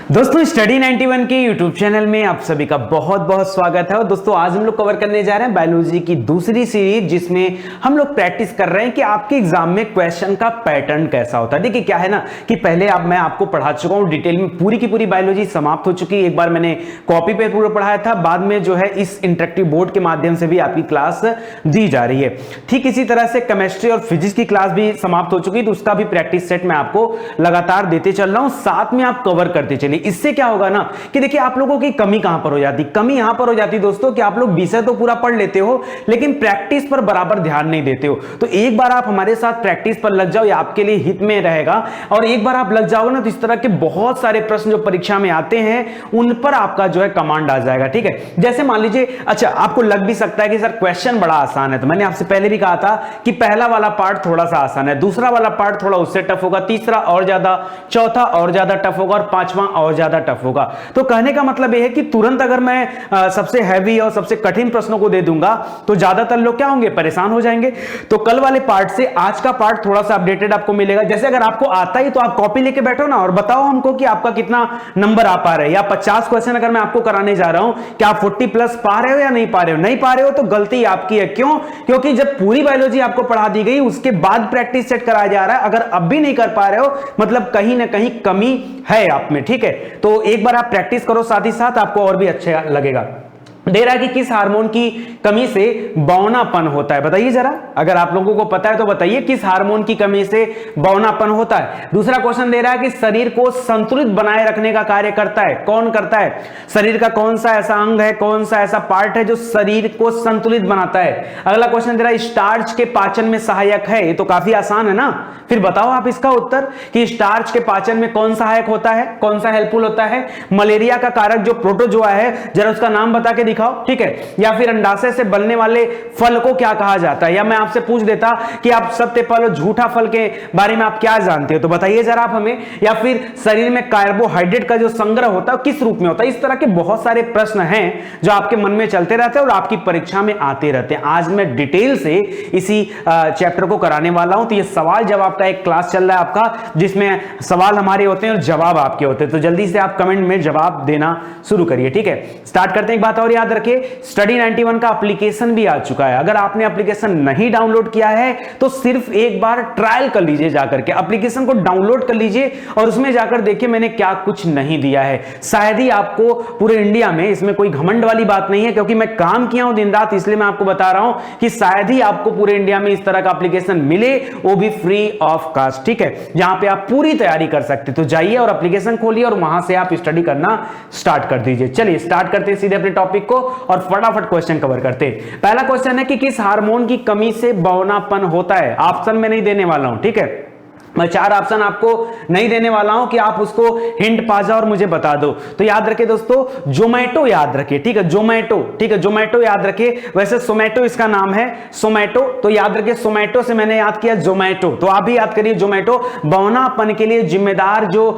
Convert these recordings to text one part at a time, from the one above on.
दोस्तों स्टडी 91 के YouTube channel में आप सभी का बहुत बहुत स्वागत है। और दोस्तों आज हम लोग कवर करने जा रहे हैं बायोलॉजी की दूसरी सीरीज, जिसमें हम लोग प्रैक्टिस कर रहे हैं कि आपके एग्जाम में क्वेश्चन का पैटर्न कैसा होता है। देखिए क्या है ना कि पहले मैं आपको पढ़ा चुका हूं डिटेल में, पूरी की पूरी बायोलॉजी समाप्त हो चुकी है। एक बार मैंने कॉपी पे पूरा पढ़ाया था, बाद में जो है इस इंटरेक्टिव बोर्ड के माध्यम से भी आपकी क्लास दी जा रही है। ठीक इसी तरह से केमिस्ट्री और फिजिक्स की क्लास भी समाप्त हो चुकी है, तो उसका भी प्रैक्टिस सेट मैं आपको लगातार देते चल रहा हूं, साथ में आप कवर करते चलिए। इससे क्या होगा ना कि देखिए आप लोगों की कमी कहां पर हो जाती, कमी यहां पर हो जाती दोस्तों कि आप लोग विषय तो पूरा पढ़ लेते हो लेकिन प्रैक्टिस पर बराबर ध्यान नहीं देते हो। तो एक बार आप हमारे साथ प्रैक्टिस पर लग जाओ, ये आपके लिए हित में रहेगा। और एक बार आप लग जाओगे ना तो इस तरह के बहुत सारे प्रश्न जो परीक्षा में आते हैं उन पर आपका जो है कमांड आ जाएगा। ठीक है, जैसे मान लीजिए, अच्छा आपको लग भी सकता है कि सर क्वेश्चन बड़ा आसान है, तो मैंने आपसे पहले भी कहा था कि पहला वाला पार्ट थोड़ा सा आसान है, दूसरा वाला पार्ट थोड़ा उससे टफ होगा, तीसरा और ज्यादा, चौथा और ज्यादा टफ होगा और पांचवा और ज्यादा टफ होगा। तो कहने का मतलब यह है कि तुरंत अगर मैं सबसे हैवी और सबसे कठिन प्रश्नों को दे दूंगा तो ज्यादातर लोग क्या होंगे, परेशान हो जाएंगे। तो कल वाले पार्ट से आज का पार्ट थोड़ा सा अपडेटेड आपको मिलेगा। जैसे अगर आपको आता ही तो आप कॉपी लेके बैठो ना और बताओ हमको कि आपका कितना नंबर आ पा रहे हैं। या 50 क्वेश्चन अगर मैं आपको कराने जा रहा हूं कि आप 40 प्लस पा रहे हो या नहीं पा रहे हो, नहीं पा रहे हो तो गलती आपकी है। क्यों? क्योंकि जब पूरी बायोलॉजी आपको पढ़ा दी गई उसके बाद प्रैक्टिस सेट कराया जा रहा है। अगर अब भी नहीं कर पा रहे हो मतलब कहीं ना कहीं कमी है आप में। ठीक है, तो एक बार आप प्रैक्टिस करो, साथ ही साथ आपको और भी अच्छा लगेगा। दे रहा है कि किस हार्मोन की कमी से बौनापन होता है, बताइए जरा, अगर आप लोगों को पता है तो बताइए किस हार्मोन की कमी से बौनापन होता है। दूसरा क्वेश्चन दे रहा है कि शरीर को संतुलित बनाए रखने का कार्य करता है, कौन करता है? शरीर का कौन सा ऐसा अंग है, कौन सा ऐसा पार्ट है जो शरीर को संतुलित बनाता है? अगला क्वेश्चन दे रहा है स्टार्च के पाचन में सहायक है, ये तो काफी आसान है ना। फिर बताओ आप इसका उत्तर कि स्टार्च के पाचन में कौन सहायक होता है, कौन सा हेल्पफुल होता है? मलेरिया का कारक जो प्रोटोजोआ है, जरा उसका नाम बता के दिखाओ। ठीक है, या फिर अंडाशय से बनने वाले फल को क्या कहा जाता है? या मैं आपसे पूछ देता कि आप सत्य फल और झूठा फल के बारे में आप क्या जानते हो, तो बताइए जरा आप हमें। या फिर शरीर में कार्बोहाइड्रेट का जो संग्रह होता है किस रूप में होता है? इस तरह के बहुत सारे प्रश्न हैं जो आपके मन में चलते रहते हैं और आपकी परीक्षा में आते रहते हैं। आज मैं डिटेल से इसी चैप्टर को कराने वाला हूं। तो ये सवाल जवाब का एक क्लास चल रहा है आपका, जिसमें सवाल हमारे होते हैं और जवाब आपके होते हैं। तो जल्दी से आप कमेंट में जवाब देना शुरू करिए। ठीक है, स्टार्ट करते हैं। एक बात और याद रखिए, स्टडी 91 का एप्लीकेशन भी आ चुका है। अगर आपने एप्लीकेशन नहीं डाउनलोड किया है तो सिर्फ एक बार ट्रायल कर लीजिए, जाकर के एप्लीकेशन को डाउनलोड कर लीजिए और उसमें जाकर देखिए मैंने क्या कुछ नहीं दिया है। शायद ही आपको पूरे इंडिया में, इसमें कोई घमंड वाली बात नहीं है क्योंकि मैं काम किया हूं दिन रात, इसलिए मैं आपको बता रहा हूं कि शायद ही आपको पूरे इंडिया में इस तरह का एप्लीकेशन मिले, वो भी फ्री ऑफ कॉस्ट। ठीक है, जहां पे आप पूरी तैयारी कर सकते। तो जाइए और एप्लीकेशन खोलिए और वहां से आप स्टडी करना स्टार्ट कर दीजिए। चलिए स्टार्ट करते हैं सीधे अपने टॉपिक को और फटाफट क्वेश्चन कवर करते हैं। पहला क्वेश्चन है कि किस हार्मोन की कमी से बौनापन होता है? ऑप्शन में नहीं देने वाला हूं, ठीक है, मैं 4 ऑप्शन आपको नहीं देने वाला हूं कि आप उसको हिंट पा जाओ और मुझे बता दो। तो याद रखिए दोस्तों, जोमैटो याद रखिए। ठीक है, जोमैटो, ठीक है, जोमैटो याद रखिए। वैसे सोमैटो इसका नाम है, सोमैटो, तो याद रखिए सोमैटो से मैंने याद किया जोमैटो, तो आप भी याद करिए जोमैटो। बौनापन के लिए जिम्मेदार जो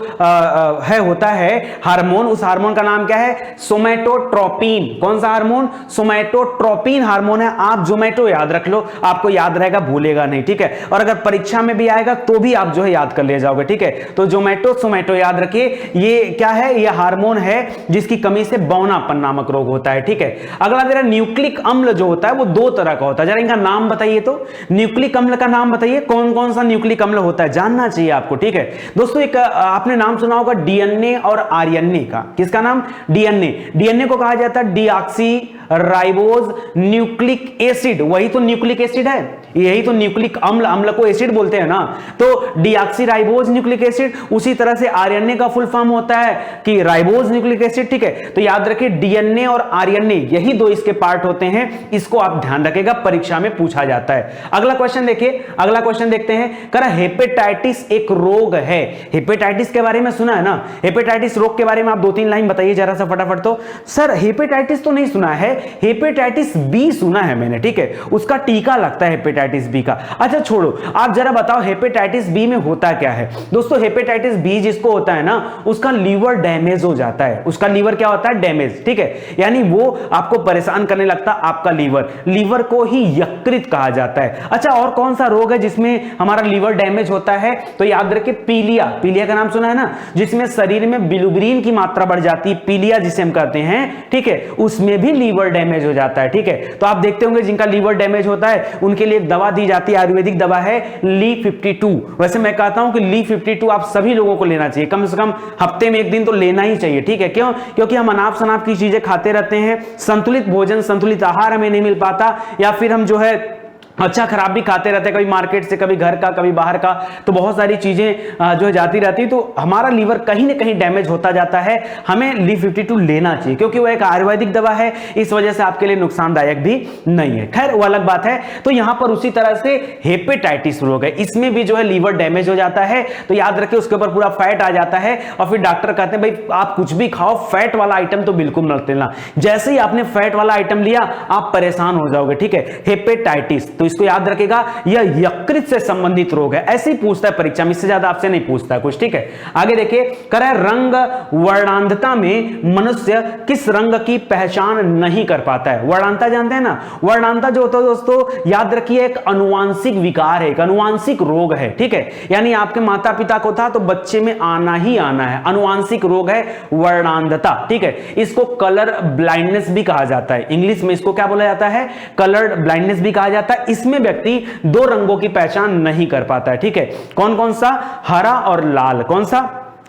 है होता है हार्मोन, उस हार्मोन का नाम क्या है? सोमैटोट्रोपिन। कौन सा हार्मोन? सोमैटोट्रोपिन हार्मोन है। आप जोमैटो याद रख लो, आपको याद रहेगा, भूलेगा नहीं। ठीक है, और अगर परीक्षा में भी आएगा तो भी आप जो है याद कर ले जाओगे। ठीक है, तो जोमैटो, सोमैटो याद रखिए। ये क्या है? ये हार्मोन है जिसकी कमी से बौनापन नामक रोग होता है। ठीक है, अगला मेरा न्यूक्लिक अम्ल जो होता है वो 2 तरह का होता है। जरा इनका नाम बताइए, तो न्यूक्लिक अम्ल का नाम बताइए, कौन कौन सा न्यूक्लिक अम्ल होता है, जानना चाहिए आपको। ठीक है दोस्तों, एक आपने नाम सुना होगा डीएनए और आरएनए का। किसका नाम? डीएनए। डीएनए को कहा जाता है डीऑक्सी राइबोज न्यूक्लिक एसिड, वही तो न्यूक्लिक एसिड है, यही तो न्यूक्लिक अम्ल, अम्ल को एसिड बोलते हैं ना। तो डीऑक्सीराइबोज न्यूक्लिक एसिड, उसी तरह से आरएनए का फुल फॉर्म होता है कि राइबोज न्यूक्लिक एसिड। ठीक है, तो याद रखिए डीएनए और आरएनए यही 2 इसके पार्ट होते हैं, इसको आप ध्यान रखिएगा, परीक्षा में पूछा जाता है। अगला क्वेश्चन देखिए, अगला क्वेश्चन देखते हैं। कह रहा हेपेटाइटिस एक रोग है। हेपेटाइटिस के बारे में सुना है ना? हेपेटाइटिस रोग के बारे में आप 2-3 लाइन बताइए जरा सा फटाफट। तो सर हेपेटाइटिस तो नहीं सुना है, हेपेटाइटिस बी सुना है मैंने, ठीक है, उसका टीका लगता है हेपेटाइटिस बी का। अच्छा छोड़ो, आप जरा बताओ हेपेटाइटिस बी में होता क्या है। दोस्तों हेपेटाइटिस बी जिसको होता है ना, उसका लीवर डैमेज हो जाता है, उसका लीवर क्या होता है, डैमेज, ठीक है, यानी वो आपको परेशान करने लगता है आपका लीवर को ही यकृत कहा जाता है। अच्छा और कौन सा रोग है जिसमें हमारा लीवर डैमेज होता है, तो याद रखिए पीलिया का नाम सुना है ना, जिसमें शरीर में बिलिरुबिन की मात्रा बढ़ जाती है, पीलिया जिसे हम कहते हैं, ठीक है, उसमें भी लीवर डैमेज हो जाता है, ठीक है। तो आप देखते होंगे जिनका लीवर डैमेज होता है उनके लिए एक दवा दी जाती है, आयुर्वेदिक दवा है Li52। वैसे मैं कहता हूं कि Li52 आप सभी लोगों को लेना चाहिए, कम से कम हफ्ते में एक दिन तो लेना ही चाहिए, ठीक है। क्यों? क्योंकि हम अनाप शनाप की चीजें खाते रहते हैं, संतुलित भोजन संतुलित आहार हमें नहीं मिल पाता, या फिर हम जो है अच्छा खराब भी खाते रहते हैं, कभी मार्केट से, कभी घर का, कभी बाहर का, तो बहुत सारी चीजें जो जाती रहती, तो हमारा लीवर कहीं ना कहीं डैमेज होता जाता है। हमें Li52 लेना चाहिए क्योंकि वो एक आयुर्वेदिक दवा है, इस वजह से आपके लिए नुकसानदायक भी नहीं है। खैर वो अलग बात है। तो यहां पर उसी तरह से हेपेटाइटिस रोग है, इसमें भी जो है लीवर डैमेज हो जाता है, तो याद रखिए उसके ऊपर पूरा फैट आ जाता है और फिर डॉक्टर कहते हैं भाई आप कुछ भी खाओ, फैट वाला आइटम तो बिल्कुल मत लेना। जैसे ही आपने फैट वाला आइटम लिया आप परेशान हो जाओगे, ठीक है। हेपेटाइटिस, तो इसको याद रखेगा, यह यकृत से संबंधित रोग है, ऐसे ही पूछता है परीक्षा में, इससे ज्यादा आपसे नहीं पूछता है कुछ, ठीक है। आगे देखिए, कह रहा है रंग वर्णांधता में मनुष्य किस रंग की पहचान नहीं कर पाता है। वर्णांधता जानते हैं ना, वर्णांधता जो होता है दोस्तों याद रखिए एक अनुवांशिक विकार है, एक अनुवांशिक रोग है, ठीक है। यानी आपके माता पिता को था तो बच्चे में आना ही आना है, अनुवांशिक रोग है वर्णांधता, ठीक है। इसको कलर ब्लाइंडनेस भी कहा जाता है, इंग्लिश में इसको क्या बोला जाता है, कलर ब्लाइंडनेस भी कहा जाता है। इसमें व्यक्ति दो रंगों की पहचान नहीं कर पाता है, ठीक है। कौन कौन सा, हरा और लाल, कौन सा,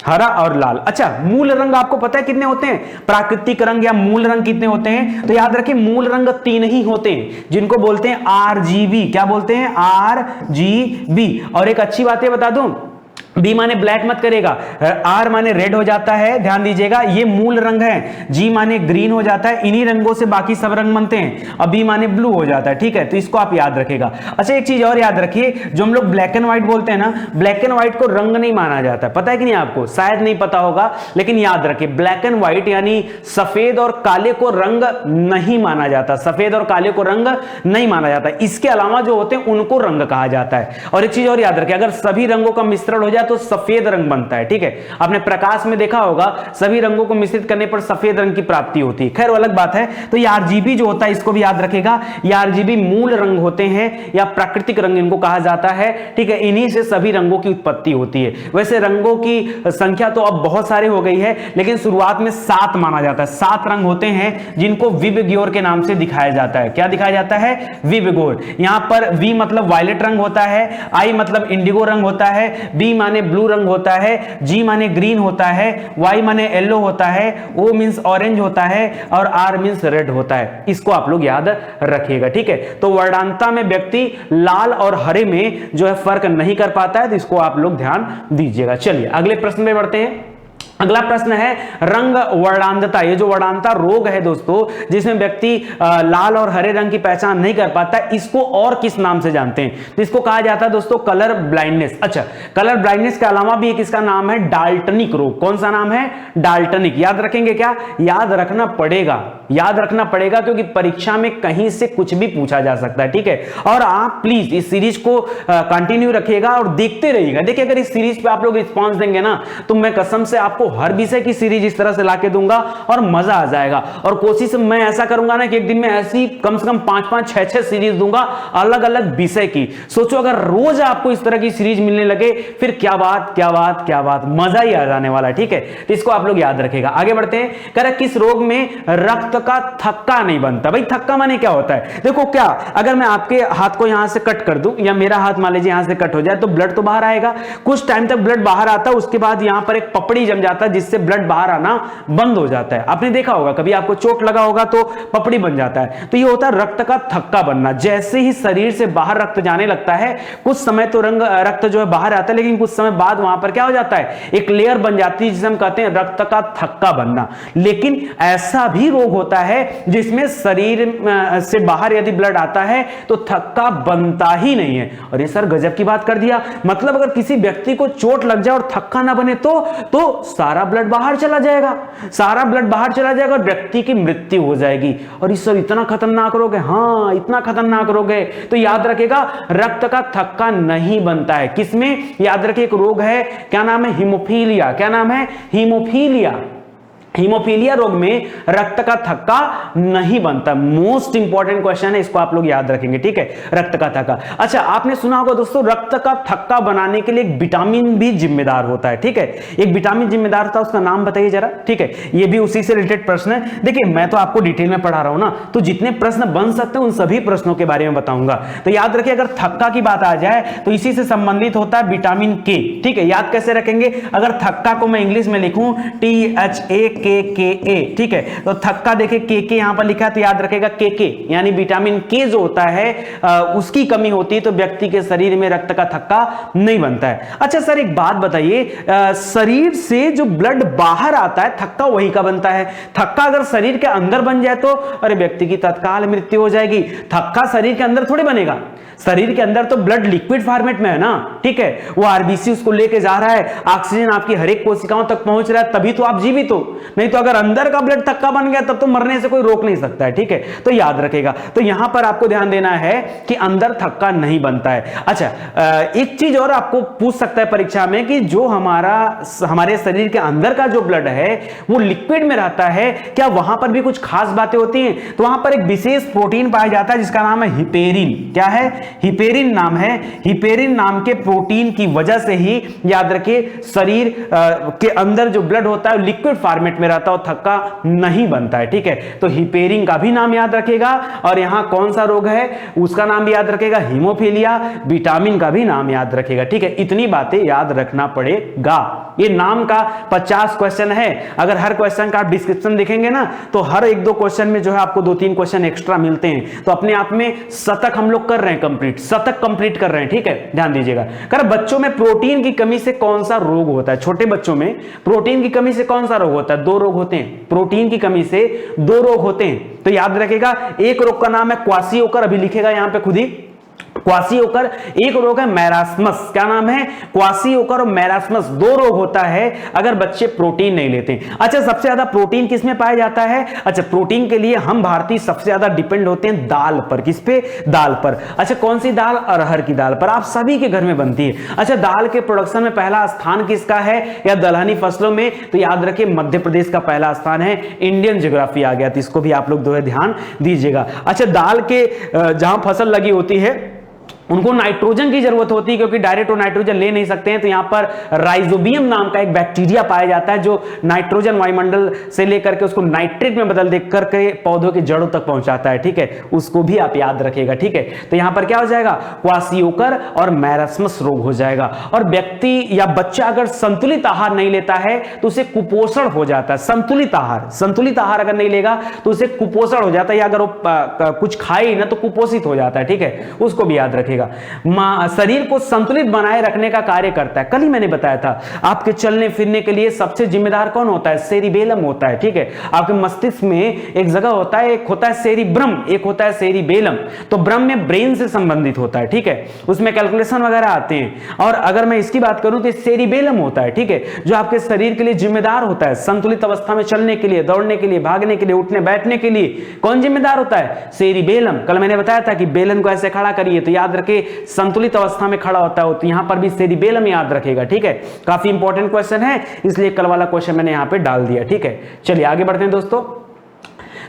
हरा और लाल। अच्छा मूल रंग आपको पता है कितने होते हैं, प्राकृतिक रंग या मूल रंग कितने होते हैं, तो याद रखिए मूल रंग 3 ही होते हैं, जिनको बोलते हैं RGB। क्या बोलते हैं, RGB। और एक अच्छी बात है बता दूं, बी माने ब्लैक मत करेगा, आर माने रेड हो जाता है, ध्यान दीजिएगा, ये मूल रंग है। जी माने ग्रीन हो जाता है, इन्हीं रंगों से बाकी सब रंग बनते हैं। और बी माने ब्लू हो जाता है, ठीक है। तो इसको आप याद रखेगा। अच्छा एक चीज और याद रखिए, जो हम लोग ब्लैक एंड व्हाइट बोलते हैं ना, ब्लैक एंड व्हाइट को रंग नहीं माना जाता, पता है कि नहीं आपको, शायद नहीं पता होगा, लेकिन याद रखिए ब्लैक एंड व्हाइट यानी सफेद और काले को रंग नहीं माना जाता, सफेद और काले को रंग नहीं माना जाता। इसके अलावा जो होते हैं उनको रंग कहा जाता है। और एक चीज और याद रखिए, अगर सभी रंगों का मिश्रण हो जाए तो सफेद रंग बनता है, ठीक है। आपने प्रकाश में देखा होगा सभी रंगों को मिश्रित करने पर सफेद रंग की प्राप्ति होती है। खैर वो अलग बात है। तो ये RGB जो होता है इसको भी याद रखेगा, ये RGB मूल रंग होते हैं या प्राकृतिक रंग इनको कहा जाता है, ठीक है। इन्हीं से सभी रंगों की उत्पत्ति होती है। वैसे रंगों की संख्या तो अब बहुत सारे हो गई है, लेकिन शुरुआत में 7 माना जाता है। 7 रंग होते हैं जिनको विबग्योर के नाम से दिखाया जाता है। क्या दिखाया जाता है, विबग्योर। यहां पर V मतलब वायलेट रंग होता है, I मतलब इंडिगो रंग होता है, B माने ब्लू रंग होता है, G माने ग्रीन होता है, Y माने येलो होता है, O मींस ऑरेंज होता है और R मींस रेड होता है। इसको आप लोग याद रखिएगा, ठीक है। तो वर्णांधता में व्यक्ति लाल और हरे में जो है फर्क नहीं कर पाता है, तो इसको आप लोग ध्यान दीजिएगा। चलिए अगले प्रश्न में बढ़ते हैं। अगला प्रश्न है रंग वर्णांधता। ये जो वर्णांधता रोग है दोस्तों, जिसमें व्यक्ति लाल और हरे रंग की पहचान नहीं कर पाता, इसको और किस नाम से जानते हैं, तो इसको कहा जाता है दोस्तों कलर ब्लाइंडनेस। अच्छा कलर ब्लाइंडनेस के अलावा भी एक इसका नाम है डाल्टनिक रोग। कौन सा नाम है, डाल्टनिक। याद रखेंगे क्या, याद रखना पड़ेगा, याद रखना पड़ेगा, क्योंकि परीक्षा में कहीं से कुछ भी पूछा जा सकता है, ठीक है। और आप प्लीज इस सीरीज को कंटिन्यू रखिएगा और देखते रहिएगा। देखिए अगर इस सीरीज पे आप लोग रिस्पॉन्स देंगे ना, तो मैं कसम से आपको हर विषय की सीरीज इस तरह से लाके दूंगा और मजा आ जाएगा। और कोशिश मैं ऐसा करूंगा ना कि एक दिन में ऐसी कम से कम 5-5, 6-6 सीरीज दूंगा अलग अलग विषय की। सोचो अगर रोज आपको इस तरह की सीरीज मिलने लगे, फिर क्या बात क्या बात क्या बात, मजा ही आ जाने वाला है, ठीक है। तो इसको आप लोग याद रखेगा। आगे बढ़ते हैं। कह रहे किस रोग में रक्त का थक्का नहीं बनता। भाई थक्का माने क्या होता है, देखो क्या, अगर मैं आपके हाथ को यहां से कट कर दूं या मेरा हाथ मान लीजिए यहां से कट हो जाए, तो ब्लड तो बाहर आएगा, कुछ टाइम तक ब्लड बाहर आता है, उसके बाद यहां पर एक पपड़ी जम जाता है जिससे ब्लड बाहर आना बंद हो जाता है। आपने देखा होगा, कभी आपको चोट लगा होगा तो पपड़ी बन जाता है। तो ये होता है रक्त का थक्का बनना। जैसे ही शरीर से बाहर रक्त जाने लगता है, कुछ समय तो रक्त जो है बाहर आता है, लेकिन कुछ समय बाद वहां पर क्या हो जाता है, एक लेयर बन जाती है जिसे हम कहते हैं रक्त का थक्का बनना। लेकिन ऐसा भी रोग होता है जिसमें शरीर से बाहर यदि ब्लड आता है तो थक्का बनता ही नहीं है। और ये सर गजब की बात कर दिया, मतलब अगर किसी व्यक्ति को चोट लग जाए और थक्का ना बने तो सारा ब्लड बाहर चला जाएगा, सारा ब्लड बाहर चला जाएगा और व्यक्ति की मृत्यु हो जाएगी। और इस इतना खतरनाक रोग है, हाँ इतना खतरनाक रोग है। तो याद रखिएगा रक्त का थक्का नहीं बनता है। किसमें? याद रखिए एक रोग है, क्या नाम है? हीमोफीलिया। क्या नाम है? हीमोफीलिया। हीमोफीलिया रोग में रक्त का थक्का नहीं बनता। मोस्ट इंपॉर्टेंट क्वेश्चन है, इसको आप लोग याद रखेंगे, ठीक है? रक्त का थक्का। अच्छा, आपने सुना होगा दोस्तों रक्त का थक्का बनाने के लिए एक विटामिन भी जिम्मेदार होता है, ठीक है? एक विटामिन जिम्मेदार होता है, उसका नाम बताइए जरा, ठीक है? ये भी उसी से रिलेटेड प्रश्न है। देखिए मैं तो आपको डिटेल में पढ़ा रहा हूं ना, तो जितने प्रश्न बन सकते हैं उन सभी प्रश्नों के बारे में बताऊंगा। तो याद रखिए अगर थक्का की बात आ जाए तो इसी से संबंधित होता है विटामिन के, ठीक है? याद कैसे रखेंगे? अगर थक्का को मैं इंग्लिश में लिखूं THA के, ठीक है? तो थक्का देखिए के यहां पर लिखा है, तो याद रखेगा के यानी विटामिन के जो होता है उसकी कमी होती है तो व्यक्ति के शरीर में रक्त का थक्का नहीं बनता है। अच्छा सर एक बात बताइए, शरीर से जो ब्लड बाहर आता है थक्का वही का बनता है। थक्का अगर शरीर के अंदर बन जाए तो अरे व्यक्ति की तत्काल मृत्यु हो जाएगी। थक्का शरीर के अंदर थोड़ी बनेगा, शरीर के अंदर तो ब्लड लिक्विड फॉर्मेट में है ना, ठीक है? वो आरबीसी उसको लेके जा रहा है, ऑक्सीजन आपकी हर एक कोशिकाओं तक पहुंच रहा है, तभी तो आप जीवित हो। नहीं तो अगर अंदर का ब्लड थक्का बन गया तब तो मरने से कोई रोक नहीं सकता है, ठीक है? तो याद रखेगा। तो यहां पर आपको ध्यान देना है कि अंदर थक्का नहीं बनता है। अच्छा एक चीज और आपको पूछ सकता है परीक्षा में कि जो हमारे शरीर के अंदर का जो ब्लड है वो लिक्विड में रहता है, क्या वहां पर भी कुछ खास बातें होती हैं? तो वहां पर एक विशेष प्रोटीन पाया जाता है जिसका नाम है हिपेरिन। क्या है? हिपेरिन नाम है। हिपेरिन नाम के प्रोटीन की वजह से ही याद रखिए शरीर के अंदर जो ब्लड होता है लिक्विड फॉर्मेट में रहता है और थक्का नहीं बनता है, ठीक है? तो हिपेरिन का भी नाम याद रखेगा और यहां कौन सा रोग है उसका नाम भी याद रखेगा, हीमोफीलिया। विटामिन का भी नाम याद रखेगा, ठीक है? इतनी बातें याद रखना पड़ेगा। ये नाम का 50 क्वेश्चन है। अगर हर क्वेश्चन का आप डिस्क्रिप्शन देखेंगे ना तो हर एक दो क्वेश्चन में जो है आपको 2-3 क्वेश्चन एक्स्ट्रा मिलते हैं। तो अपने आप में शतक हम लोग कर रहे हैं कंप्लीट, शतक कंप्लीट कर रहे हैं, ठीक है? ध्यान दीजिएगा। कर बच्चों में प्रोटीन की कमी से कौन सा रोग होता है? छोटे बच्चों में प्रोटीन की कमी से कौन सा रोग होता है? 2 रोग होते हैं। प्रोटीन की कमी से 2 रोग होते हैं। तो याद रखेगा एक रोग का नाम है क्वासियोकर, अभी लिखेगा यहां पे खुद ही क्वासियोकर। एक रोग है मैरास्मस। क्या नाम है? क्वासियोकर और मैरास्मस 2 रोग होता है अगर बच्चे प्रोटीन नहीं लेते। अच्छा सबसे ज्यादा प्रोटीन किस में पाया जाता है? अच्छा प्रोटीन के लिए हम भारतीय सबसे ज्यादा डिपेंड होते हैं दाल पर। किस पे? दाल पर। अच्छा कौन सी दाल? अरहर की दाल पर। आप सभी के घर में बनती है। अच्छा दाल के प्रोडक्शन में पहला स्थान किसका है या दलहनी फसलों में? तो याद रखिए मध्य प्रदेश का पहला स्थान है। इंडियन ज्योग्राफी आ गया, तो इसको भी आप लोग जो है ध्यान दीजिएगा। अच्छा दाल के जहां फसल लगी होती है उनको नाइट्रोजन की जरूरत होती है क्योंकि डायरेक्ट वो नाइट्रोजन ले नहीं सकते हैं। तो यहां पर राइजोबियम नाम का एक बैक्टीरिया पाया जाता है जो नाइट्रोजन वायुमंडल से लेकर के उसको नाइट्रेट में बदल दे करके पौधों की जड़ों तक पहुंचाता है, ठीक है? उसको भी आप याद रखिएगा, ठीक है? तो यहां पर क्या हो जाएगा? क्वासियोकर और मैरास्मस रोग हो जाएगा। और व्यक्ति या बच्चा अगर संतुलित आहार नहीं लेता है तो उसे कुपोषण हो जाता है। संतुलित आहार अगर नहीं लेगा तो उसे कुपोषण हो जाता है, या अगर वो कुछ खाए ना तो कुपोषित हो जाता है, ठीक है? उसको भी याद रखिएगा। शरीर को संतुलित बनाए रखने का कार्य करता है। कल ही मैंने बताया था आपके चलने फिरने के लिए सबसे जिम्मेदार कौन होता है? सेरिबेलम होता है, ठीक है? आपके मस्तिष्क में एक जगह होता है, एक होता है सेरिब्रम, एक होता है सेरिबेलम। तो ब्रह्म में ब्रेन से संबंधित होता है, ठीक है? उसमें कैलकुलेशन वगैरह आते हैं। और अगर मैं इसकी बात करूं तो सेरिबेलम होता है, ठीक है? जो आपके शरीर के लिए जिम्मेदार होता है संतुलित अवस्था में चलने के लिए, दौड़ने के लिए, भागने के लिए, उठने बैठने के लिए। कौन जिम्मेदार होता है? सेरिबेलम। कल मैंने बताया था कि बेलन को ऐसे खड़ा करिए तो याद रखिए संतुलित अवस्था में खड़ा होता है, तो यहां पर भी सेरिबेलम याद रखेगा, ठीक है? काफी इंपॉर्टेंट क्वेश्चन है इसलिए कल वाला क्वेश्चन मैंने यहां पे डाल दिया, ठीक है? चलिए आगे बढ़ते हैं दोस्तों।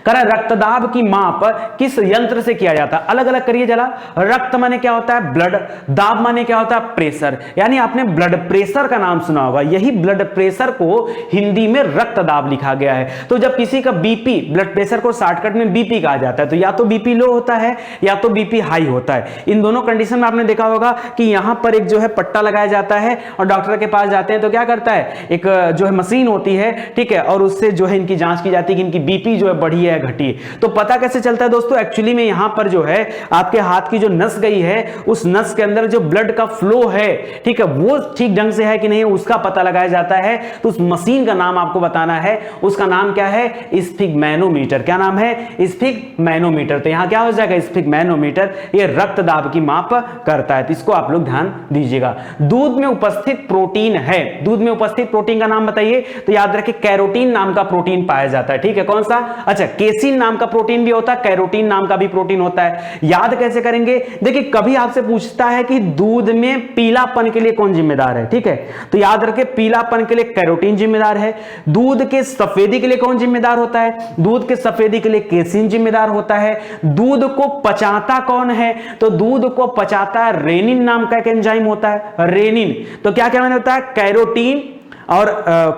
रक्तदाब की माप किस यंत्र से किया जाता है? अलग अलग करिए जरा। रक्त माने क्या होता है? ब्लड। दाब माने क्या होता है? प्रेशर। यानी आपने ब्लड प्रेशर का नाम सुना होगा, यही ब्लड प्रेशर को हिंदी में रक्तदाब लिखा गया है। तो जब किसी का बीपी, ब्लड प्रेशर को शॉर्टकट में बीपी कहा जाता है, तो या तो बीपी लो होता है या तो बीपी हाई होता है। इन दोनों कंडीशन में आपने देखा होगा कि यहां पर एक जो है पट्टा लगाया जाता है और डॉक्टर के पास जाते हैं तो क्या करता है? एक जो है मशीन होती है, ठीक है? और उससे जो है इनकी जांच की जाती है कि इनकी बीपी जो है बढ़ी है या घटी है। तो पता कैसे चलता है दोस्तों, एक्चुअली में यहां पर जो है आपके हाथ की जो नस गई है, उस नस के अंदर जो ब्लड का फ्लो है, ठीक है, वो ठीक ढंग से है कि नहीं, उसका पता लगाया जाता है। तो उस मशीन का नाम आपको बताना है, उसका नाम क्या है, स्फिग्मैनोमीटर। क्या नाम है, स्फिग्मैनोमीटर। तो यहां क्या हो जाएगा, स्फिग्मैनोमीटर, ये रक्त दाब की माप करता है। तो इसको आप लोग ध्यान दीजिएगा। दूध में उपस्थित प्रोटीन है, दूध में उपस्थित प्रोटीन का नाम बताइए। तो याद रखिए कैरोटीन नाम का प्रोटीन पाया जाता है, ठीक है, कौन सा, अच्छा केसिन नाम का प्रोटीन भी होता है, कैरोटीन नाम का भी प्रोटीन होता है। याद कैसे करेंगे, देखिए कभी आपसे पूछता है कि दूध में पीलापन के लिए कौन जिम्मेदार है, ठीक है, तो याद रखिए पीलापन के लिए कैरोटीन जिम्मेदार है। दूध के सफेदी के लिए कौन जिम्मेदार होता है, दूध के सफेदी के लिए केसिन जिम्मेदार होता है। दूध को पचाता कौन है, तो दूध को पचाता है रेनिन नाम का एक एंजाइम होता है, रेनिन। तो क्या क्या मैंने होता है, कैरोटीन और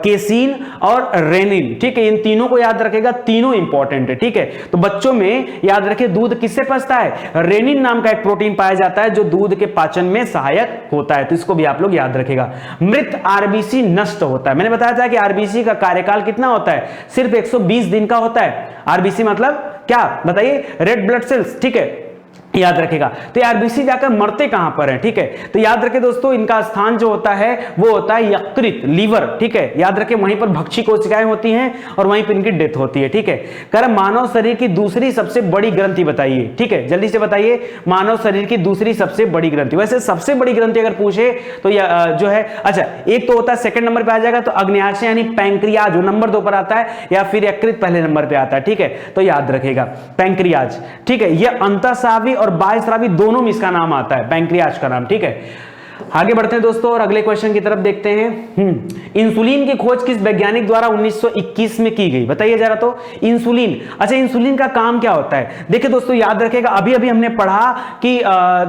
केसिन और रेनिन, ठीक है, इन तीनों को याद रखेगा, तीनों इंपॉर्टेंट है, ठीक है। तो बच्चों में याद रखिए दूध किससे पचता है, रेनिन नाम का एक प्रोटीन पाया जाता है जो दूध के पाचन में सहायक होता है। तो इसको भी आप लोग याद रखेगा। मृत आरबीसी नष्ट होता है, मैंने बताया था कि आरबीसी का कार्यकाल कितना होता है, सिर्फ 120 दिन का होता है। आरबीसी मतलब क्या बताइए, रेड ब्लड सेल्स, ठीक है, याद रखेगा। तो आरबीसी जाकर मरते कहां पर हैं, ठीक है, तो याद रखें दोस्तों इनका स्थान जो होता है वो होता है यकृत, लीवर, ठीक है, याद रखें वहीं पर भक्षी कोशिकाएं होती हैं और वहीं पर इनकी डेथ होती है, ठीक है। कर मानव शरीर की दूसरी सबसे बड़ी ग्रंथि बताइए, ठीक है, जल्दी से बताइए मानव शरीर की दूसरी सबसे बड़ी ग्रंथि। वैसे सबसे बड़ी ग्रंथि अगर पूछे तो जो है, अच्छा एक तो होता है सेकंड नंबर पे आ जाएगा, तो अग्न्याशय यानी पैंक्रियाज जो नंबर 2 पर आता है, या फिर यकृत पहले नंबर पे आता है, ठीक है, तो याद रखेगा पैंक्रियाज, ठीक है, यह अंतःस्रावी और बाह्यस्रावी दोनों में इसका नाम आता है, पैंक्रियाज का नाम, ठीक है। आगे बढ़ते हैं दोस्तों और अगले क्वेश्चन की तरफ देखते हैं। इंसुलिन की खोज किस वैज्ञानिक द्वारा 1921 में की गई, बताइए जरा। तो इंसुलिन, अच्छा इंसुलिन का काम क्या होता है, देखिए दोस्तों याद रखेगा, अभी अभी हमने पढ़ा कि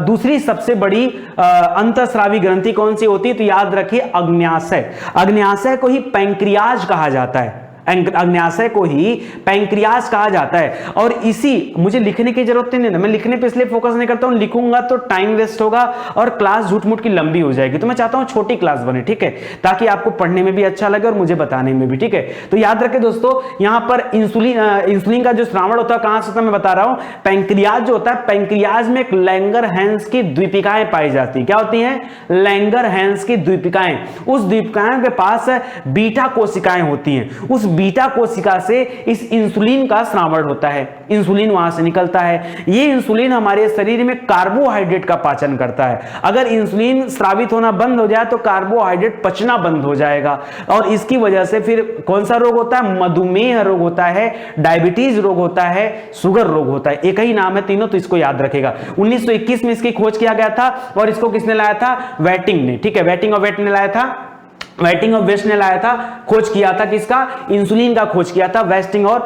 दूसरी सबसे बड़ी अंतःस्रावी ग्रंथि कौन सी होती है, तो याद रखिए अग्न्याशय। अग्न्याशय को ही पैंक्रियाज कहा जाता है, अग्न्याशय को ही पैंक्रियाज कहा जाता है। और इसी, मुझे लिखने की जरूरत नहीं है, मैं लिखने पे इसलिए फोकस नहीं करता हूं, लिखूंगा तो टाइम वेस्ट होगा और क्लास झूठ-मूठ की लंबी हो जाएगी। तो मैं चाहता हूं छोटी क्लास बने, ठीक है, ताकि आपको पढ़ने में भी अच्छा लगे और मुझे बताने में भी, ठीक है। तो याद रखें दोस्तों यहां पर इंसुलिन का जो श्रावण होता है कहां से होता है मैं बता रहा हूं, पैंक्रियाज जो होता है, पैंक्रियाज में एक लैंगर-हैंस की द्वीपिकाएं पाई जाती है। क्या होती हैं, लैंगर-हैंस की द्वीपिकाएं। उस द्वीपिकाओं के पास बीटा कोशिकाएं होती हैं, उस बीटा कोशिका से इस इंसुलिन का स्रावण होता है, इंसुलिन वहां से निकलता है। ये इंसुलिन हमारे शरीर में कार्बोहाइड्रेट का पाचन करता है। अगर इंसुलिन स्रावित होना बंद हो जाए तो कार्बोहाइड्रेट पचना बंद हो जाएगा और इसकी वजह से फिर कौन सा रोग होता है, मधुमेह रोग होता है, डायबिटीज रोग होता है, शुगर रोग होता है। एक ही नाम है तीनों, तो इसको याद रखेगा। 1921 में इसकी खोज किया गया था और इसको किसने लाया था, वेटिंग ने, ठीक है, वेटिंग और वेट ने लाया था, वेस्टिंग और वेस्ट ने लाया था, खोज किया था किसका, इंसुलिन का खोज किया था वेस्टिंग और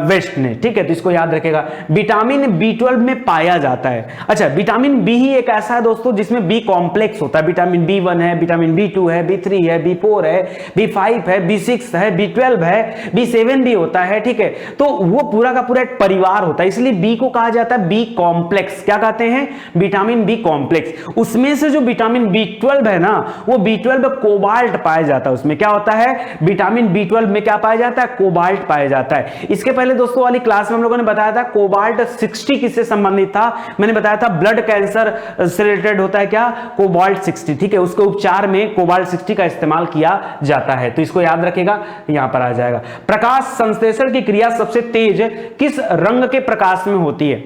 वेस्ट ने, ठीक है। तो इसको याद रखेगा। विटामिन B12 में पाया जाता है, अच्छा विटामिन बी ही एक ऐसा है दोस्तों जिसमें बी कॉम्प्लेक्स होता है, विटामिन B1 है, विटामिन B2 है, B3 है, B4 है, B5 है, B6 है, B12 है, B7 भी होता है, ठीक है। तो वो पूरा का पूरा एक परिवार होता है, इसलिए बी को कहा जाता है बी कॉम्प्लेक्स। क्या कहते हैं, विटामिन बी कॉम्प्लेक्स। उसमें से जो विटामिन B12 है ना, वो B12 कोबाल्ट पाया जाता है। उसमें क्या होता है, विटामिन B12 में क्या पाया जाता है, कोबाल्ट पाया जाता है। इसके पहले दोस्तों वाली क्लास में हम लोगों ने बताया था कोबाल्ट 60 किससे संबंधित था, मैंने बताया था ब्लड कैंसर से रिलेटेड होता है क्या, कोबाल्ट 60, ठीक है, उसके उपचार में कोबाल्ट 60 का इस्तेमाल किया जाता है। तो इसको याद रखेगा, यहां पर आ जाएगा। प्रकाश संश्लेषण की क्रिया सबसे तेज किस रंग के प्रकाश में होती है।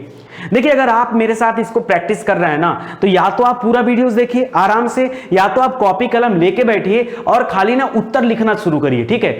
देखिए अगर आप मेरे साथ इसको प्रैक्टिस कर रहे हैं ना, तो या तो आप पूरा वीडियोस देखिए आराम से, या तो आप कॉपी कलम लेके बैठिए और खाली ना उत्तर लिखना शुरू करिए, ठीक है।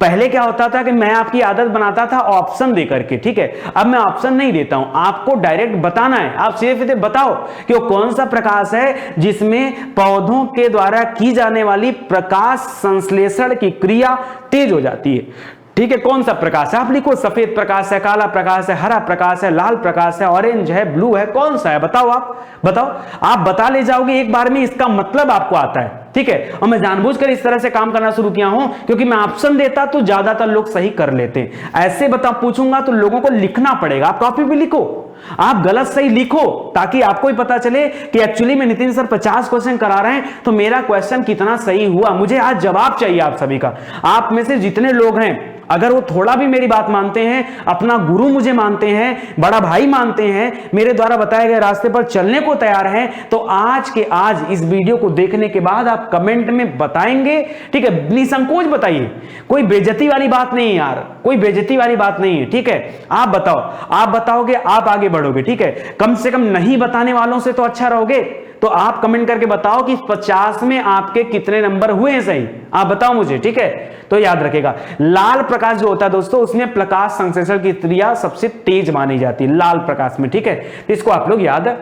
पहले क्या होता था कि मैं आपकी आदत बनाता था ऑप्शन दे करके, ठीक है, अब मैं ऑप्शन नहीं देता हूं, आपको डायरेक्ट बताना है। आप सीधे बताओ कि वो कौन सा प्रकाश है जिसमें पौधों के द्वारा की जाने वाली प्रकाश संश्लेषण की क्रिया तेज हो जाती है, ठीक है, कौन सा प्रकाश है, आप लिखो। सफेद प्रकाश है, काला प्रकाश है, हरा प्रकाश है, लाल प्रकाश है, ऑरेंज है, ब्लू है, कौन सा है बताओ, आप बताओ। आप बता ले जाओगे एक बार में, इसका मतलब आपको आता है, ठीक है। और मैं जानबूझकर इस तरह से काम करना शुरू किया हूं क्योंकि मैं ऑप्शन देता तो ज्यादातर लोग सही कर लेते हैं। ऐसे बता पूछूंगा तो लोगों को लिखना पड़ेगा, आप कॉपी पे लिखो, आप गलत सही लिखो, ताकि आपको ही पता चले कि एक्चुअली में नितिन सर 50 क्वेश्चन करा रहे हैं तो मेरा क्वेश्चन कितना सही हुआ। मुझे आज जवाब चाहिए आप सभी का। आप में से जितने लोग हैं अगर वो थोड़ा भी मेरी बात मानते हैं, अपना गुरु मुझे मानते हैं, बड़ा भाई मानते हैं, मेरे द्वारा बताए गए रास्ते पर चलने को तैयार हैं, तो आज के आज इस वीडियो को देखने के बाद आप कमेंट में बताएंगे, ठीक है, निसंकोच बताइए, कोई बेइज्जती वाली बात नहीं है यार, कोई बेइज्जती वाली बात नहीं है, ठीक है। आप बताओ, आप बताओगे आप आगे बढ़ोगे, ठीक है। कम से कम नहीं बताने वालों से तो अच्छा रहोगे। तो आप कमेंट करके बताओ कि 50 में आपके कितने नंबर हुए हैं सही, आप बताओ मुझे, ठीक है। तो याद रखेगा, लाल प्रकाश जो होता है दोस्तों, उसमें प्रकाश संश्लेषण की क्रिया सबसे तेज मानी जाती है, लाल प्रकाश में, ठीक है। तो इसको आप लोग याद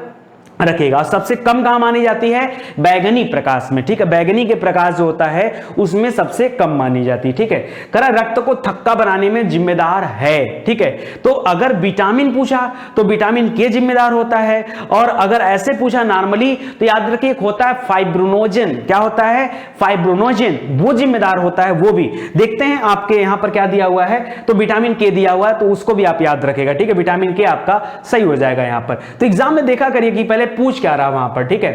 रखेगा। सबसे कम कहां मानी जाती है? बैगनी प्रकाश में, ठीक है। बैगनी के प्रकाश जो होता है उसमें सबसे कम मानी जाती है, ठीक है। करा रक्त को थक्का बनाने में जिम्मेदार है, ठीक है। तो अगर विटामिन पूछा तो विटामिन के जिम्मेदार होता है, और अगर ऐसे पूछा नॉर्मली तो याद रखिए एक होता है फाइब्रोनोजन। क्या होता है? फाइब्रोनोजन, वो जिम्मेदार होता है। वो भी देखते हैं आपके यहां पर क्या दिया हुआ है, तो विटामिन के दिया हुआ है, तो उसको भी आप याद रखेगा, ठीक है। विटामिन के आपका सही हो जाएगा यहां पर। तो एग्जाम में देखा करिए कि पहले पूछ क्या रहा वहां पर, ठीक है।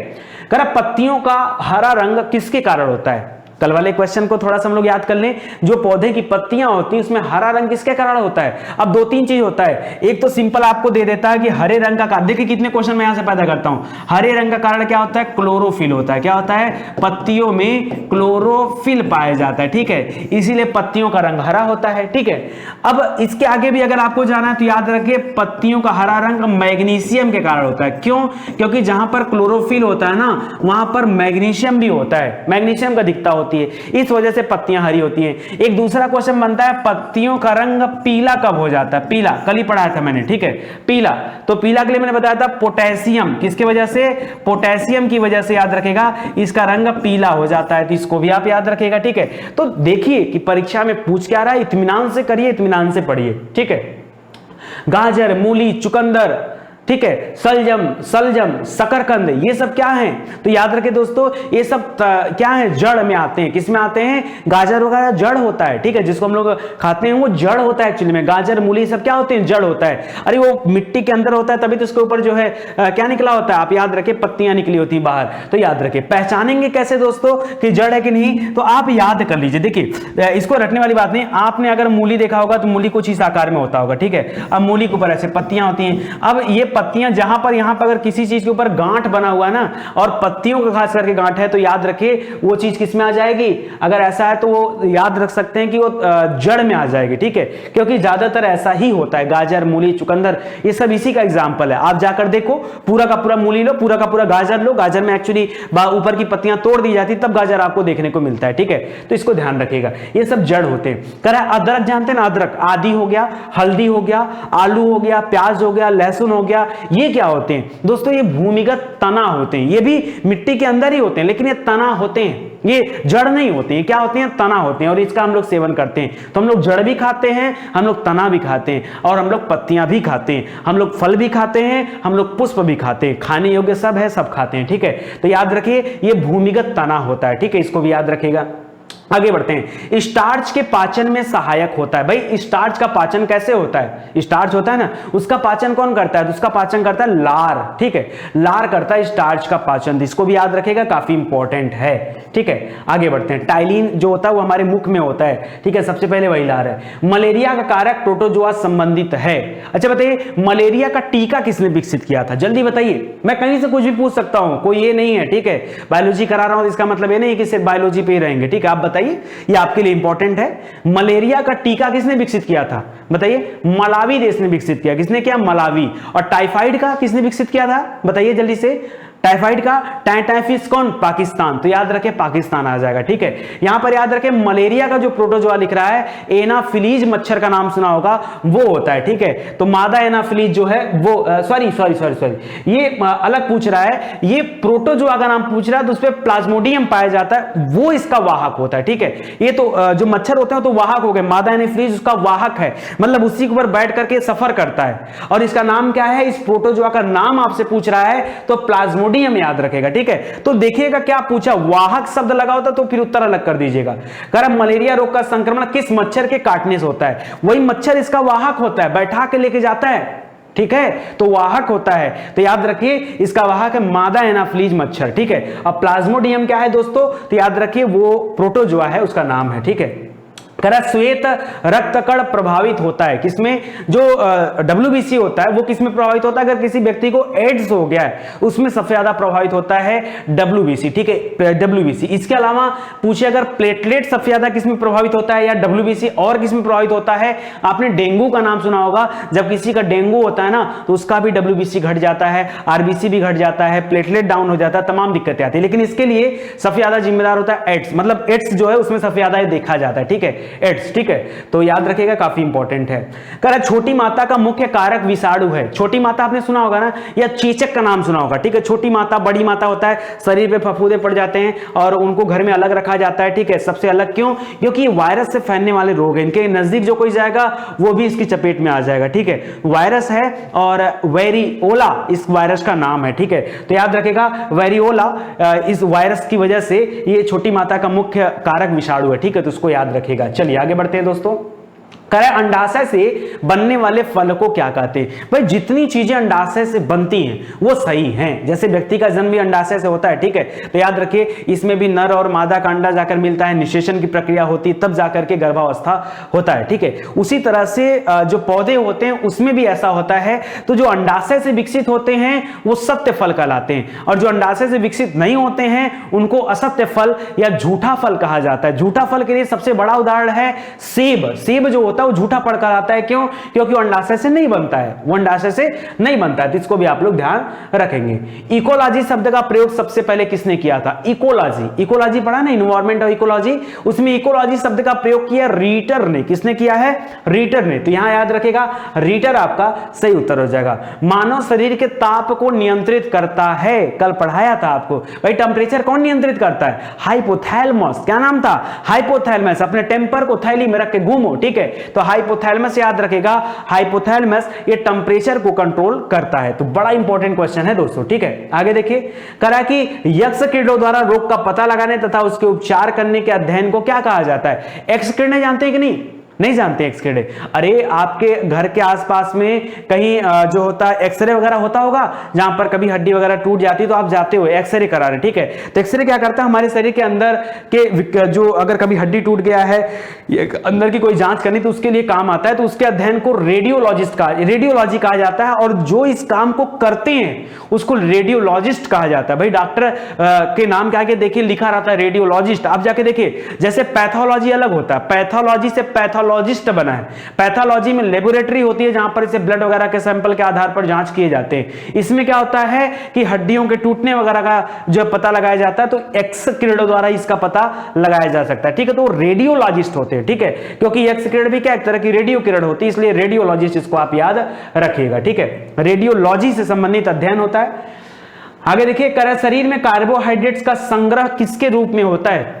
करा पत्तियों का हरा रंग किसके कारण होता है? कल वाले क्वेश्चन को थोड़ा सा हम लोग याद कर लें। जो पौधे की पत्तियां होती हैं उसमें हरा रंग किसके कारण होता है? अब दो तीन चीज होता है। एक तो सिंपल आपको दे देता है कि हरे रंग का कारण, देखिए कितने क्वेश्चन मैं यहां से पैदा करता हूं। हरे रंग का कारण क्या होता है? क्लोरोफिल होता है। क्या होता है? पत्तियों में क्लोरोफिल पाया जाता है, ठीक है, इसीलिए पत्तियों का रंग हरा होता है, ठीक है। अब इसके आगे भी अगर आपको जाना है तो याद रखिए पत्तियों का हरा रंग मैग्नीशियम के कारण होता है। क्यों? क्योंकि जहां पर क्लोरोफिल होता है ना, वहां पर मैग्नीशियम भी होता है, मैग्नीशियम का दिखता होती है, इस वजह से पत्तियां हरी होती हैं। एक दूसरा क्वेश्चन बनता है पत्तियों का रंग पीला कब हो जाता है? पीला कल ही पढ़ाया था मैंने, ठीक है। पीला, तो पीला के लिए मैंने बताया था पोटेशियम, किसकी वजह से? पोटेशियम की वजह से याद रखेगा इसका रंग पीला हो जाता है, तो इसको भी आप याद रखेगा, ठीक है। तो देखिए कि परीक्षा में पूछ क्या रहा है, इत्मीनान से करिए, इत्मीनान से पढ़िए, ठीक है। गाजर, मूली, चुकंदर, ठीक है, सलजम, शकरकंद, ये सब क्या है? तो याद रखें दोस्तों, ये सब क्या है? जड़ में आते हैं। किस में आते हैं? गाजर वगैरह जड़ होता है, ठीक है, जिसको हम लोग खाते हैं वो जड़ होता है एक्चुअली में। गाजर, मूली सब क्या होते हैं? जड़ होता है। अरे वो मिट्टी के अंदर होता है, तभी तो उसके ऊपर जो है क्या निकला होता है? आप याद रखें पत्तियां निकली होती हैं बाहर। तो याद रखें, पहचानेंगे कैसे दोस्तों कि जड़ है कि नहीं? तो आप याद कर लीजिए। देखिए इसको रटने वाली बात नहीं, आपने अगर मूली देखा होगा तो मूली कुछ इस आकार में होता होगा, ठीक है। अब मूली के ऊपर ऐसे पत्तियां होती हैं। अब ये पत्तियां जहां पर यहां पर अगर किसी चीज के ऊपर गांठ बना हुआ है ना, और पत्तियों का खास करके गांठ है, तो याद रखिए वो चीज किस में आ जाएगी? अगर ऐसा है तो वो याद रख सकते हैं कि वो जड़ में आ जाएगी, ठीक है, क्योंकि ज्यादातर ऐसा ही होता है। गाजर, मूली, चुकंदर, ये सब इसी का एग्जाम्पल है। आप जाकर देखो, पूरा का पूरा मूली लो, पूरा का पूरा गाजर लो, गाजर में एक्चुअली ऊपर की पत्तियां तोड़ दी जाती, तब गाजर आपको देखने को मिलता है, ठीक है। तो इसको ध्यान रखिएगा, ये सब जड़ होते हैं। कह रहा है अदरक, जानते हैं ना अदरक? आदि हो गया, हल्दी हो गया, आलू हो गया, प्याज हो गया, लहसुन हो गया, ये क्या होते हैं दोस्तों? ये भूमिगत तना होते हैं। ये भी मिट्टी के अंदर ही होते हैं, लेकिन ये तना होते हैं, ये जड़ नहीं होते हैं। क्या होते हैं? तना होते हैं, और इसका हम लोग सेवन करते हैं। तो हम लोग जड़ भी खाते हैं, हम लोग तना भी खाते हैं, और हम लोग पत्तियां भी खाते हैं, हम लोग फल भी खाते हैं, हम लोग पुष्प भी खाते हैं, खाने योग्य सब है, सब खाते हैं, ठीक है। तो याद रखिए ये भूमिगत तना होता है, ठीक है, इसको भी याद रखिएगा। आगे बढ़ते हैं। स्टार्च के पाचन में सहायक होता है। भाई स्टार्च का पाचन कैसे होता है? स्टार्च होता है ना, उसका पाचन कौन करता है? तो उसका पाचन करता है लार, ठीक है, लार करता है स्टार्च का पाचन। इसको भी याद रखेगा, काफी इंपॉर्टेंट है, ठीक है। आगे बढ़ते हैं। टाइलिन जो होता है वो हमारे मुख में होता है, ठीक है, सबसे पहले वही लार है। मलेरिया का कारक प्रोटोजोआ संबंधित है। अच्छा बताइए, मलेरिया का टीका किसने विकसित किया था? जल्दी बताइए, मैं कहीं से कुछ भी पूछ सकता हूं, कोई ये नहीं है, ठीक है। बायोलॉजी करा रहा हूं इसका मतलब ये नहीं कि सिर्फ बायोलॉजी पे ही रहेंगे, ठीक है। आप बताइए, ये आपके लिए इंपॉर्टेंट है। मलेरिया का टीका किसने विकसित किया था? बताइए। मलावी देश ने विकसित किया। किसने किया? मलावी। और टाइफाइड का किसने विकसित किया था? बताइए जल्दी से। टाइफाइड का टाइफिस कौन? पाकिस्तान। तो याद रखें पाकिस्तान आ जाएगा, ठीक है। यहां पर याद रखें मलेरिया का जो प्रोटोजोआ लिख रहा है, एनाफिलीज मच्छर का नाम सुना होगा, वो होता है, ठीक है। तो मादा एनाफिलीज जो है वो सॉरी ये अलग पूछ रहा है। ये प्रोटोजोआ का नाम पूछ रहा है, तो उसपे प्लाज्मोडियम पाया जाता है, वो इसका वाहक होता है, ठीक है। ये तो जो मच्छर होते हैं तो वाहक हो गए, मादा एनाफिलीज उसका वाहक है, मतलब उसी के ऊपर बैठ करके सफर करता है। और इसका नाम क्या है? इस प्रोटोजोआ का नाम आपसे पूछ रहा है तो प्लाज्मोडियम याद रखेगा, ठीक है। तो देखिएगा क्या पूछा, वाहक शब्द लगा होता तो फिर उत्तर अलग कर दीजिएगा। कह रहा मलेरिया रोग का संक्रमण किस मच्छर के काटने से होता है? वही मच्छर इसका वाहक होता है, बैठा के लेके जाता है, ठीक है, तो वाहक होता है। तो याद रखिए इसका वाहक है मादा एनाफिलीज मच्छर, ठीक है। अब प्लाज्मोडियम क्या है दोस्तों? तो याद रखिए वो प्रोटोजोआ है, उसका नाम है, ठीक है। श्वेत रक्तकण प्रभावित होता है किसमें, जो WBC होता है वो किसमें प्रभावित होता है, अगर किसी व्यक्ति को एड्स हो गया है उसमें सबसे ज्यादा प्रभावित होता है WBC, ठीक है, WBC। इसके अलावा पूछे अगर प्लेटलेट सबसे ज्यादा किसमें प्रभावित होता है या WBC और किसमें प्रभावित होता है, आपने डेंगू का नाम सुना होगा, जब किसी का डेंगू होता है ना तो उसका भी WBC घट जाता है, RBC भी घट जाता है, प्लेटलेट डाउन हो जाता है, तमाम दिक्कतें आती है। लेकिन इसके लिए सबसे ज्यादा जिम्मेदार होता है एड्स, मतलब एड्स जो है उसमें सबसे ज्यादा देखा जाता है, ठीक है, एड्स, ठीक है, तो याद रखिएगा, काफी इंपॉर्टेंट है। कह रहा छोटी माता का मुख्य कारक विषाणु है। छोटी माता आपने सुना होगा ना, या चेचक का नाम सुना होगा, ठीक है। छोटी माता, बड़ी माता होता है, शरीर पे फफूंदे पड़ जाते हैं और उनको घर में अलग रखा जाता है, ठीक है। सबसे अलग क्यों, क्योंकि वायरस से फैलने वाले रोग हैं, इनके नजदीक जो कोई जाएगा वो भी इसकी चपेट में आ जाएगा, ठीक है। वायरस है और वेरिओला इस वायरस का नाम है, ठीक है, तो याद रखेगा वेरिओला इस वायरस की वजह से ये छोटी माता का मुख्य कारक विषाणु है, ठीक है, तो उसको याद रखेगा। चलिए आगे बढ़ते हैं दोस्तों। कह अंडाशय से बनने वाले फल को क्या कहते हैं। भाई जितनी चीजें अंडाशय से बनती हैं वो सही हैं, जैसे व्यक्ति का जन्म भी अंडाशय से होता है, ठीक है, तो याद रखिए इसमें भी नर और मादा का अंडा जाकर मिलता है, निषेचन की प्रक्रिया होती है, तब जाकर के गर्भावस्था होता है, ठीक है। उसी तरह से जो पौधे होते हैं उसमें भी ऐसा होता है, तो जो अंडाशय से विकसित होते हैं वो सत्य फल कहलाते हैं, और जो अंडाशय से विकसित नहीं होते हैं उनको असत्य फल या झूठा फल कहा जाता है। झूठा फल के लिए सबसे बड़ा उदाहरण है सेब। सेब जो होता है वो झूठा फल कहलाता है, क्यों, क्योंकि वो अंडाशय से नहीं बनता है, वो अंडाशय से नहीं बनता है, तो इसको भी आप लोग ध्यान रखेंगे। इकोलॉजी शब्द का प्रयोग सबसे पहले किसने किया था। इकोलॉजी, इकोलॉजी पढ़ा ना, इन्वायरमेंट और इकोलॉजी, उसमें इकोलॉजी शब्द का प्रयोग किया रीटर ने। किसने किया है, रीटर ने, तो यहां याद रखेगा रीटर आपका सही उत्तर हो जाएगा। मानव शरीर के ताप को नियंत्रित करता है, कल पढ़ाया था आपको, भाई टेम्परेचर कौन नियंत्रित करता है, हाइपोथैलेमस। क्या नाम था, हाइपोथैलेमस। अपने टेम्पर को थैली में रख के घूमो, ठीक है, तो हाइपोथैलेमस याद रखेगा, हाइपोथैलेमस ये टेम्परेचर को कंट्रोल करता है, तो बड़ा इंपॉर्टेंट क्वेश्चन है दोस्तों, ठीक है। आगे देखिए, करा कि यक्ष किरणों द्वारा रोग का पता लगाने तथा उसके उपचार करने के अध्ययन को क्या कहा जाता है। एक्स किरणें जानते हैं कि नहीं, नहीं जानते एक्स किरणें। अरे आपके घर के आसपास में कहीं जो होता है एक्सरे वगैरह होता होगा, जहां पर कभी हड्डी वगैरह टूट जाती है तो आप जाते हो एक्सरे कराने, ठीक है, तो एक्सरे क्या करता है, हमारे शरीर के अंदर के जो अगर कभी हड्डी टूट गया है अंदर की कोई जांच करनी तो उसके लिए काम आता है, तो उसके अध्ययन को रेडियोलॉजी कहा जाता है, और जो इस काम को करते हैं उसको रेडियोलॉजिस्ट कहा जाता है। भाई डॉक्टर के नाम के आगे देखिए लिखा रहता है रेडियोलॉजिस्ट, आप जाके देखिए, जैसे पैथोलॉजी अलग होता है, पैथोलॉजी से पैथोलॉजिस्ट बना है। पैथोलॉजी में लेबोरेटरी होती है जहां पर इसे ब्लड वगैरह के सैंपल के आधार पर जांच किए जाते हैं। इसमें क्या होता है कि हड्डियों के टूटने वगैरह का जो पता लगाया जाता है, तो एक्स किरणों द्वारा इसका पता लगाया जा सकता है, ठीक है, तो रेडियोलॉजिस्ट होते हैं, ठीक है, क्योंकि एक्स किरण भी क्या एक तरह की रेडियो किरण होती है, इसलिए रेडियोलॉजिस्ट इसको आप याद रखिएगा, ठीक है, रेडियोलॉजी से संबंधित अध्ययन होता है। आगे देखिए, शरीर में कार्बोहाइड्रेट्स का संग्रह किसके रूप में होता है।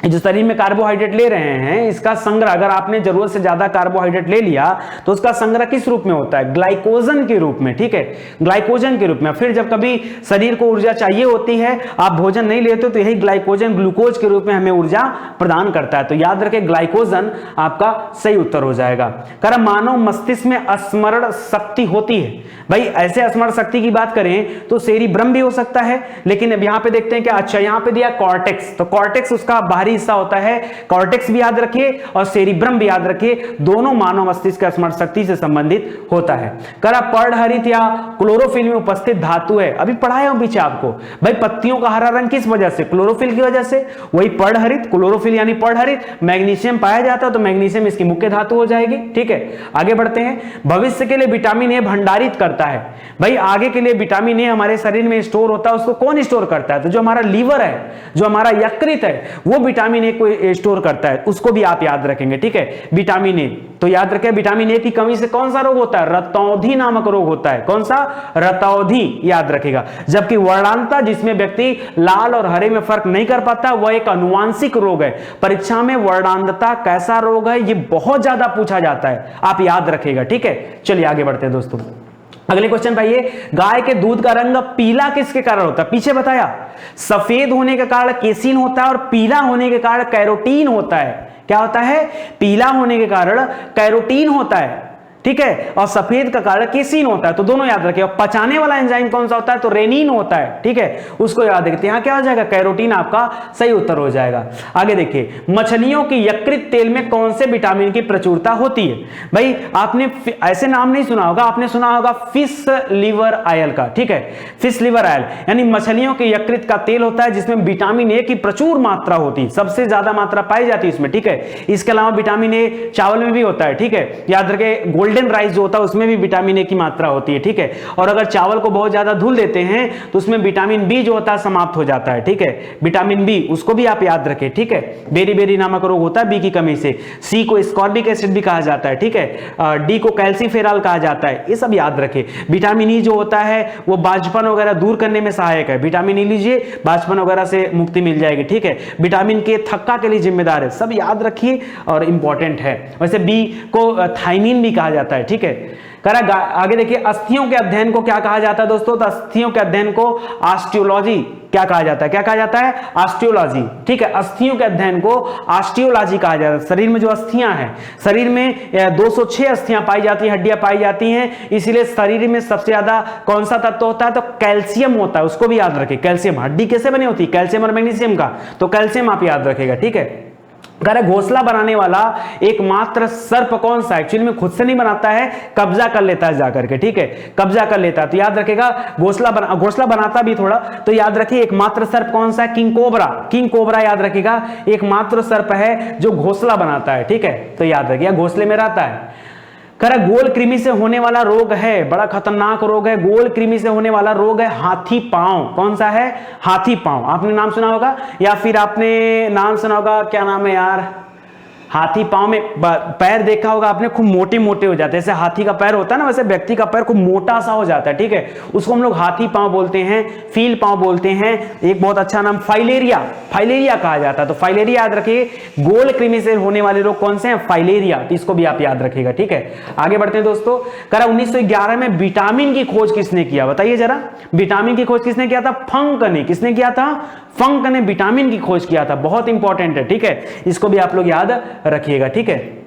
जो शरीर में कार्बोहाइड्रेट ले रहे हैं इसका संग्रह, अगर आपने जरूरत से ज्यादा कार्बोहाइड्रेट ले लिया तो उसका संग्रह किस रूप में होता है, ग्लाइकोजन के रूप में, ठीक है, ग्लाइकोजन के रूप में। फिर जब कभी शरीर को ऊर्जा चाहिए होती है, आप भोजन नहीं लेते तो यही ग्लाइकोजन ग्लूकोज के रूप में हमें ऊर्जा प्रदान करता है, तो याद रखें ग्लाइकोजन आपका सही उत्तर हो जाएगा। कारण मानव मस्तिष्क में स्मरण शक्ति होती है। भाई ऐसे स्मरण शक्ति की बात करें तो सेरिब्रम भी हो सकता है, लेकिन अब यहां पे देखते हैं कि अच्छा यहां पे दिया कॉर्टेक्स, तो कॉर्टेक्स उसका बाहरी हिस्सा होता है, कॉर्टेक्स भी याद रखिए और सेरिब्रम भी याद रखिए, दोनों मानव मस्तिष्क का स्मरण शक्ति से संबंधित होता है। करा पर्णहरित या क्लोरोफिल में उपस्थित धातु है, अभी पढ़ाया हूं पीछे आपको, भाई पत्तियों का हरा रंग किस वजह से, क्लोरोफिल की वजह से, वही पर्णहरित, क्लोरोफिल यानी पर्णहरित, मैग्नीशियम पाया जाता है तो मैग्नीशियम इसकी मुख्य धातु हो जाएगी, ठीक है। आगे बढ़ते हैं, भविष्य के लिए विटामिन ए भंडारित करता है। भाई आगे के लिए विटामिन ए हमारे शरीर में स्टोर होता है, उसको कौन स्टोर करता है, तो जो हमारा लीवर है, जो हमारा यकृत है, वो विटामिन ए को स्टोर करता है, उसको भी आप याद रखेंगे, ठीक है, विटामिन ए। तो याद रखें विटामिन ए की कमी से कौन सा रोग होता है, रतौंधी नामक रोग होता है, कौन सा, रतौंधी, याद रखेगा। जबकि वर्णांता जिसमें व्यक्ति लाल और हरे में फर्क नहीं कर पाता वह एक अनुवांशिक रोग है। परीक्षा में वर्णांधता कैसा रोग है ये बहुत ज्यादा पूछा जाता है, आप याद रखेगा, ठीक है। चलिए आगे बढ़ते हैं दोस्तों, अगले क्वेश्चन पाइए, गाय के दूध का रंग पीला किसके कारण होता है, पीछे बताया, सफेद होने के कारण केसिन होता है और पीला होने के कारण कैरोटीन होता है। क्या होता है, पीला होने के कारण कैरोटीन होता है, ठीक है, और सफेद का कारण केसीन होता है, तो दोनों याद रखिए। और पचाने वाला एंजाइम कौन सा होता है, तो रेनिन होता है, ठीक है, उसको याद रखते हैं। यहां क्या हो जाएगा, कैरोटीन आपका सही उत्तर हो जाएगा। आगे देखिए, मछलियों की यकृत तेल में कौन से विटामिन की प्रचुरता होती है। भाई आपने ऐसे नाम नहीं सुना होगा, आपने सुना होगा फिश लिवर ऑयल का, ठीक है, फिश लिवर ऑयल यानी मछलियों के यकृत का तेल होता है जिसमें विटामिन ए की प्रचुर मात्रा होती है, सबसे ज्यादा मात्रा पाई जाती है इसमें, ठीक है। इसके अलावा विटामिन ए चावल में भी होता है, ठीक है, याद रखें। गोल्डन राइस जो होता है उसमें भी विटामिन ए की मात्रा होती है, ठीक है। और अगर चावल को बहुत ज्यादा धुल देते हैं तो उसमें विटामिन बी जो होता है समाप्त हो जाता है, ठीक है, विटामिन बी, उसको भी आप याद रखें, ठीक है। बेरी बेरी नामक रोग होता है बी की कमी से। सी को स्कॉर्बिक एसिड भी कहा जाता है, ठीक है। डी को कैल्सीफेरॉल कहा जाता है, ये सब याद रखें। विटामिन ई जो होता है वो बांझपन वगैरह दूर करने में सहायक है, विटामिन ई लीजिए, बांझपन वगैरह से मुक्ति मिल जाएगी, ठीक है। विटामिन के थक्का के लिए जिम्मेदार है, सब याद रखिए और इंपॉर्टेंट है। वैसे बी को थाइमिन भी कहा जाता है, ठीक है। करा आगे देखिए, अस्थियों के अध्ययन को क्या कहा जाता है दोस्तों, तो अस्थियों के अध्ययन को ऑस्टियोलॉजी क्या कहा जाता है, क्या कहा जाता है, ऑस्टियोलॉजी, ठीक है। अस्थियों के अध्ययन को ऑस्टियोलॉजी कहा जाता है। शरीर में जो अस्थियां हैं, शरीर में 206 अस्थियां पाई जाती हैं, हड्डियां पाई जाती हैं, इसीलिए शरीर में सबसे ज्यादा कौन सा तत्व होता है, तो कैल्शियम होता है, उसको भी याद रखें। कैल्शियम, हड्डी कैसे बनी होती है, कैल्शियम और मैग्नीशियम का, तो कैल्शियम आप याद रखेगा, ठीक है। घोंसला बनाने वाला एकमात्र सर्प कौन सा, एक्चुअली में खुद से नहीं बनाता है, कब्जा कर लेता है जाकर के, ठीक है, कब्जा कर लेता है। तो याद रखेगा, घोंसला बनाता भी थोड़ा, तो याद रखिए एकमात्र सर्प कौन सा है, किंग कोबरा, किंग कोबरा याद रखिएगा, एकमात्र सर्प है जो घोंसला बनाता है, ठीक है। तो याद रखिएगा घोंसले में रहता है। गोल कृमि से होने वाला रोग है, बड़ा खतरनाक रोग है, गोल कृमि से होने वाला रोग है हाथी पांव। कौन सा है, हाथी पांव, आपने नाम सुना होगा या फिर आपने नाम सुना होगा, क्या नाम है यार, हाथी पांव में पैर देखा होगा आपने, खूब मोटे मोटे हो जाते हैं, जैसे हाथी का पैर होता है ना, वैसे व्यक्ति का पैर खूब मोटा सा हो जाता है, ठीक है, उसको हम लोग हाथी पांव बोलते हैं, फील पांव बोलते हैं। एक बहुत अच्छा नाम फाइलेरिया, फाइलेरिया कहा जाता है। तो फाइलेरिया याद रखिए, गोल कृमि से होने वाले रोग कौन से हैं, फाइलेरिया, तो इसको भी आप याद रखिएगा, ठीक है। आगे बढ़ते हैं दोस्तों। 1911 में विटामिन की खोज किसने किया, बताइए जरा, विटामिन की खोज किसने किया था, फंक ने, किसने किया था, फंक ने विटामिन की खोज किया था, बहुत इंपॉर्टेंट है, ठीक है, इसको भी आप लोग याद रखिएगा, ठीक है।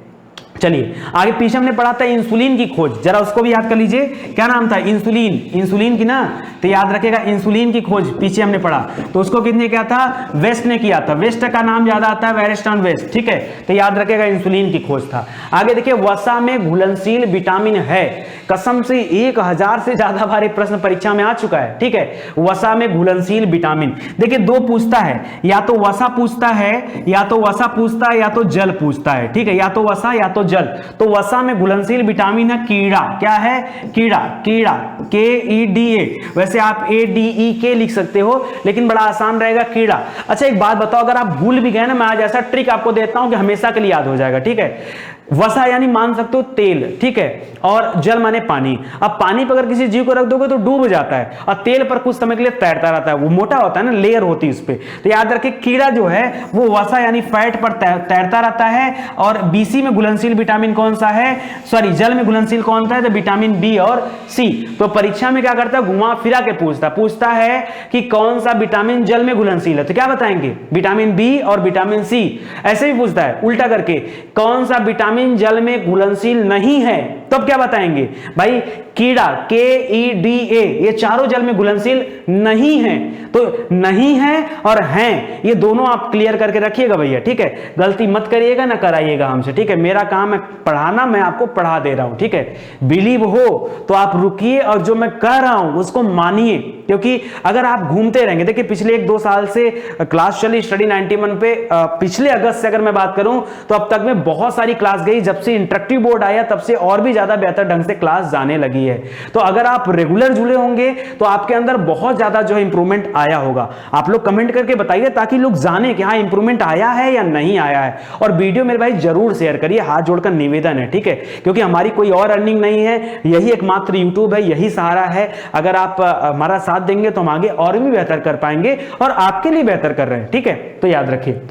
चलिए आगे पीछे हमने पढ़ा था इंसुलिन की खोज, जरा उसको भी याद कर लीजिए, क्या नाम था, इंसुलिन, इंसुलिन की ना, तो याद रखिएगा इंसुलिन की खोज पीछे हमने पढ़ा, तो उसको किसने किया था, वेस्ट ने किया था, वेस्ट का नाम ज्यादा आता है, वेरेस्टन वेस्ट, ठीक है, तो याद रखिएगा इंसुलिन की खोज था। आगे देखिए, वसा में घुलनशील विटामिन है, कसम से 1000 से ज्यादा बार प्रश्न परीक्षा में आ चुका है, ठीक है। वसा में घुलनशील विटामिन, देखिए दो पूछता है, या तो वसा पूछता है, या तो वसा पूछता है, या तो जल पूछता है, ठीक है, या तो वसा या तो जल। तो वसा में घुलनशील विटामिन है कीड़ा, क्या है, कीड़ा, कीड़ा, KEDA, वैसे आप ADEK लिख सकते हो लेकिन बड़ा आसान रहेगा, कीड़ा। अच्छा एक बात बताओ, अगर आप भूल भी गए ना, मैं आज ऐसा ट्रिक आपको देता हूं कि हमेशा के लिए याद हो जाएगा, ठीक है। वसा यानी मान सकते हो तेल, ठीक है, और जल माने पानी। अब पानी पर अगर किसी जीव को रख दोगे तो डूब जाता है, और तेल पर कुछ समय के लिए तैरता रहता है, वो मोटा होता है ना, लेयर होती है उस पर। तो याद रखिए कीड़ा जो है वो वसा यानी फैट पर तैरता रहता है। और BC में घुलनशील विटामिन कौन सा है, सॉरी जल में घुलनशील कौन सा है, तो विटामिन B और C। तो परीक्षा में क्या करता है, घुमा फिरा के पूछता है कि कौन सा विटामिन जल में घुलनशील है, तो क्या बताएंगे, विटामिन B और विटामिन C। ऐसे भी पूछता है उल्टा करके, कौन सा विटामिन जल में घुलनशील नहीं है, तब क्या बताएंगे भाई, कीड़ा, KEDA, ये चारों जल में घुलनशील नहीं है। तो नहीं है और हैं, ये दोनों आप क्लियर करके रखिएगा भैया, ठीक है, गलती मत करिएगा ना कराइएगा हमसे, ठीक है। मेरा काम है पढ़ाना, मैं आपको पढ़ा दे रहा हूं, ठीक है। बिलीव हो तो आप रुकिए और जो मैं कह रहा हूं उसको मानिए, क्योंकि अगर आप घूमते रहेंगे, देखिए पिछले 1-2 साल से क्लास चली स्टडी 91 पे, पिछले अगस्त से अगर मैं बात करूं तो अब तक में बहुत सारी क्लास गई, जब से इंटरेक्टिव बोर्ड आया तब से और भी ज्यादा बेहतर ढंग से क्लास जाने लगी है। तो अगर आप रेगुलर जुड़े होंगे तो आपके अंदर बहुत ज्यादा जो है इंप्रूवमेंट आया होगा। आप लोग कमेंट करके बताइए ताकि लोग जाने कि हाँ इंप्रूवमेंट आया है या नहीं आया है। और वीडियो मेरे भाई जरूर शेयर करिए, हाथ जोड़कर निवेदन है, ठीक है, क्योंकि हमारी कोई और अर्निंग नहीं है, यही एकमात्र यूट्यूब है, यही सहारा है। अगर आप हमारा साथ देंगे तो हम आगे और भी बेहतर कर पाएंगे और आपके लिए बेहतर कर रहे हैं, ठीक है। तो याद रखिए।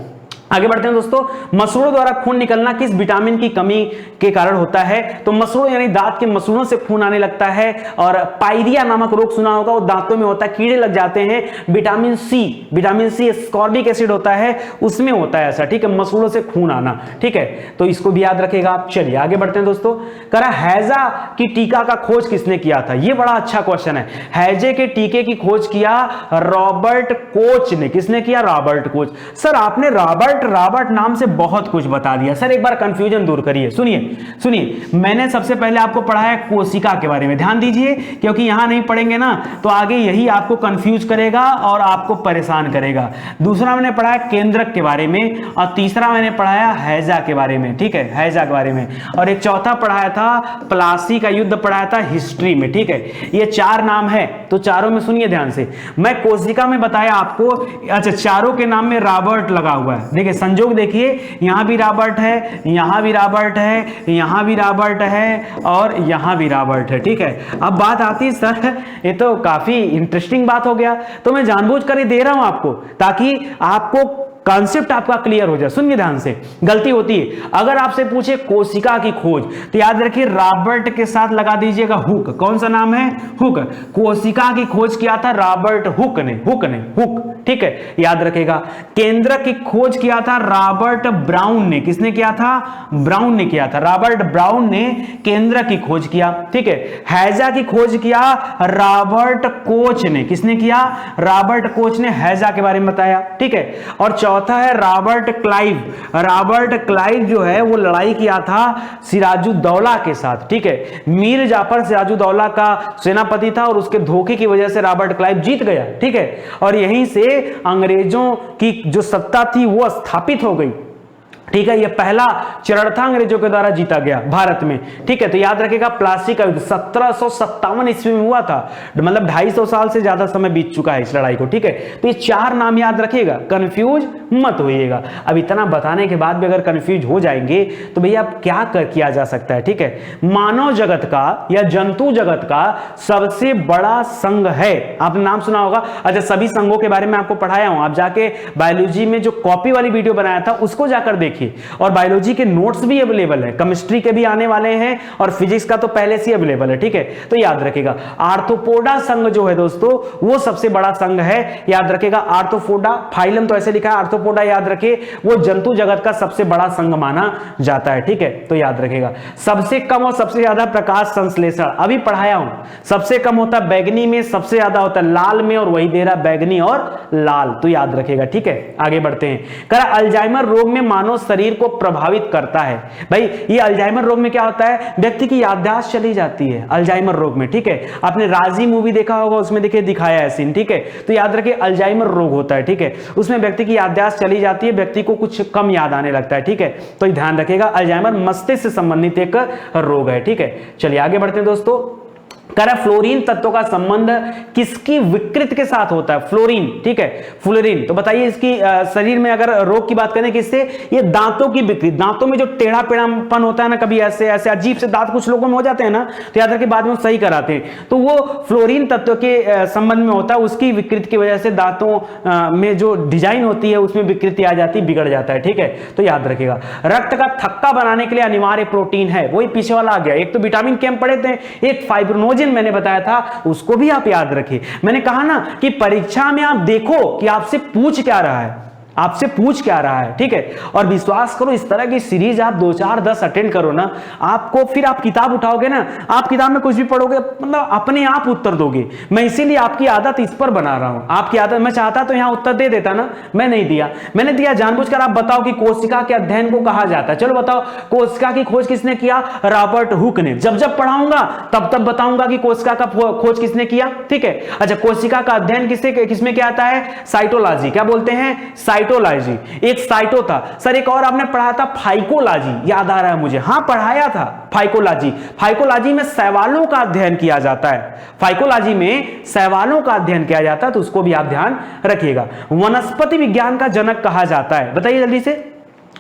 आगे बढ़ते हैं दोस्तों, मसूड़ों द्वारा खून निकलना किस विटामिन की कमी के कारण होता है? तो मसूड़ों यानी दांत के मसूड़ों से खून आने लगता है, और पायरिया नामक रोग सुना होगा, वो दांतों में होता है, कीड़े लग जाते हैं। विटामिन सी स्कॉर्बिक एसिड होता है, उसमें होता है ऐसा, ठीक है, मसूड़ों से खून आना, ठीक है, तो इसको भी याद रखेगा आप। चलिए आगे बढ़ते हैं दोस्तों, करा हैजा की टीका का खोज किसने किया था? ये बड़ा अच्छा क्वेश्चन है। हैजे के टीके की खोज किया रॉबर्ट कोच ने। किसने किया? Robert Koch. सर आपने रॉबर्ट नाम से बहुत कुछ बता दिया। सर एक बार कंफ्यूजन दूर करिए, सुनिए, मैंने सबसे पहले आपको पढ़ाया कोशिका के बारे में, ध्यान दीजिए, क्योंकि यहां नहीं पढ़ेंगे ना तो आगे यही आपको कंफ्यूज करेगा और आपको परेशान करेगा। दूसरा मैंने पढ़ाया केंद्रक के बारे में, और तीसरा मैंने पढ़ाया हैजा के बारे में, ठीक है, हैजा के बारे में, और एक चौथा पढ़ाया था प्लासी का युद्ध पढ़ाया था हिस्ट्री में, ठीक है। ये 4 नाम है, तो चारों में सुनिए ध्यान से। मैं कोशिका में बताया आपको, अच्छा चारों के नाम में रॉबर्ट लगा हुआ है। देखिए संजोग देखिए, यहां भी रॉबर्ट है, यहां भी रॉबर्ट है, यहां भी रॉबर्ट है, और यहां भी रॉबर्ट है, ठीक है। अब बात आती है सर ये तो काफी इंटरेस्टिंग बात हो गया, तो मैं जानबूझकर ही दे रहा हूं आपको ताकि आपको कॉन्सेप्ट आपका क्लियर हो जाए। सुनिए ध्यान से, गलती होती है अगर आपसे पूछे कोशिका की खोज, तो याद रखिए रॉबर्ट के साथ लगा दीजिएगा हुक। कौन सा नाम है? हुक। कोशिका की खोज किया था रॉबर्ट हुक ने, हुक, ठीक है, याद रखेगा। केंद्रक की खोज किया था रॉबर्ट ब्राउन ने। किसने किया था? ब्राउन ने किया था, रॉबर्ट ब्राउन ने केंद्रक की खोज किया, ठीक है। हैजा की खोज किया रॉबर्ट कोच ने। किसने किया? रॉबर्ट कोच ने हैजा के बारे में बताया, ठीक है। और चौथा है रॉबर्ट क्लाइव। रॉबर्ट क्लाइव जो है वो लड़ाई किया था सिराजुद्दौला के साथ, ठीक है। मीर जाफर सिराजुद्दौला का सेनापति था और उसके धोखे की वजह से रॉबर्ट क्लाइव जीत गया, ठीक है। और यहीं से अंग्रेजों की जो सत्ता थी वो स्थापित हो गई, ठीक है। ये पहला चरण था अंग्रेजों के द्वारा जीता गया भारत में, ठीक है। तो याद रखेगा प्लासी का युद्ध 1757 ईस्वी में हुआ था, मतलब 250 साल से ज्यादा समय बीत चुका है इस लड़ाई को, ठीक है। तो ये 4 नाम याद रखिएगा, कंफ्यूज मत होइएगा। अब इतना बताने के बाद भी अगर कंफ्यूज हो जाएंगे तो भैया अब क्या किया जा सकता है, ठीक है। मानव जगत का या जंतु जगत का सबसे बड़ा संघ है, आपने नाम सुना होगा। अच्छा सभी संघों के बारे में आपको पढ़ाया हूं, आप जाके बायोलॉजी में जो कॉपी वाली वीडियो बनाया था उसको जाकर देखिए, और बायोलॉजी के नोट्स भी अवेलेबल है, केमिस्ट्री के भी आने वाले हैं और फिजिक्स का तो पहले से अवेलेबल है, ठीक है। तो याद रखेगा आर्थ्रोपोडा संघ जो है दोस्तों वो सबसे बड़ा संघ है, याद रखेगा। आर्थ्रोपोडा फाइलम तो ऐसे लिखा है, आर्थ्रोपोडा याद रखे, वो जंतु जगत का सबसे बड़ा संघ माना जाता है, ठीक है। तो याद रखेगा सबसे कम और सबसे ज्यादा प्रकाश संश्लेषण अभी पढ़ाया हूं, सबसे कम होता है बैगनी में, सबसे ज्यादा होता है लाल में, और वही दे रहा बैगनी और लाल, तो याद रखेगा, ठीक है। आगे बढ़ते हैं, कह रहा अल्जाइमर रोग में मानव शरीर को प्रभावित करता है। भाई ये अल्जाइमर रोग में क्या होता है? व्यक्ति की याददाश्त चली जाती है अल्जाइमर रोग में, ठीक है। आपने राजी मूवी देखा होगा, उसमें देखिए दिखाया है सीन, ठीक है। तो याद रखिए अल्जाइमर रोग होता है, ठीक है, उसमें व्यक्ति की याददाश्त चली जाती है, व्यक्ति को कुछ कम याद आने लगता है, ठीक है। तो ध्यान रखिएगा अल्जाइमर मस्तिष्क से संबंधित एक रोग है, ठीक है। चलिए आगे बढ़ते हैं दोस्तों, कह रहा फ्लोरीन तत्व का संबंध किसकी विकृत के साथ होता है? फ्लोरीन, ठीक है, फ्लोरीन। तो बताइए इसकी शरीर में अगर रोग की बात करें किससे? ये दांतों की विकृत, दांतों में जो टेढ़ा पेढ़ापन होता है ना, कभी ऐसे ऐसे अजीब से दांत कुछ लोगों में हो जाते हैं ना, तो याद रखिए बाद में सही कराते हैं, तो वो फ्लोरीन तत्व के संबंध में होता है, उसकी विकृति की वजह से दांतों में जो डिजाइन होती है उसमें विकृति आ जाती है, बिगड़ जाता है, ठीक है। तो याद रखिएगा रक्त का थक्का बनाने के लिए अनिवार्य प्रोटीन है, वही पीछे वाला आ गया। एक तो विटामिन के हम पढ़े थे, एक फाइब्रोनोजेन मैंने बताया था, उसको भी आप याद रखिए। मैंने कहा ना कि परीक्षा में आप देखो कि आपसे पूछ क्या रहा है, आपसे पूछ क्या रहा है, ठीक है। और विश्वास करो इस तरह की सीरीज आप 2 4 10 अटेंड करो ना, आपको फिर आप किताब उठाओगे ना, आप किताब में कुछ भी पढ़ोगे मतलब अपने आप उत्तर दोगे। मैं इसीलिए आपकी आदत इस पर बना रहा हूं, आपकी आदत। मैं चाहता तो यहां उत्तर दे देता ना, मैं नहीं दिया, मैंने दिया जानबूझकर। आप बताओ कि कोशिका के अध्ययन को कहा जाता है, चलो बताओ कोशिका की खोज किसने किया? रॉबर्ट हुक ने। जब जब पढ़ाऊंगा तब तब बताऊंगा कि कोशिका का खोज किसने किया, ठीक है। अच्छा कोशिका का अध्ययन किसमें क्या आता है? साइटोलॉजी, क्या बोलते हैं? साइटोलॉजी। एक साइटो था सर, एक और आपने पढ़ा था फाइकोलॉजी, याद आ रहा है मुझे, हां पढ़ाया था फाइकोलॉजी। फाइकोलॉजी में शैवालों का अध्ययन किया जाता है, फाइकोलॉजी में शैवालों का अध्ययन किया जाता है, तो उसको भी आप ध्यान रखिएगा। वनस्पति विज्ञान का जनक कहा जाता है, बताइए जल्दी से।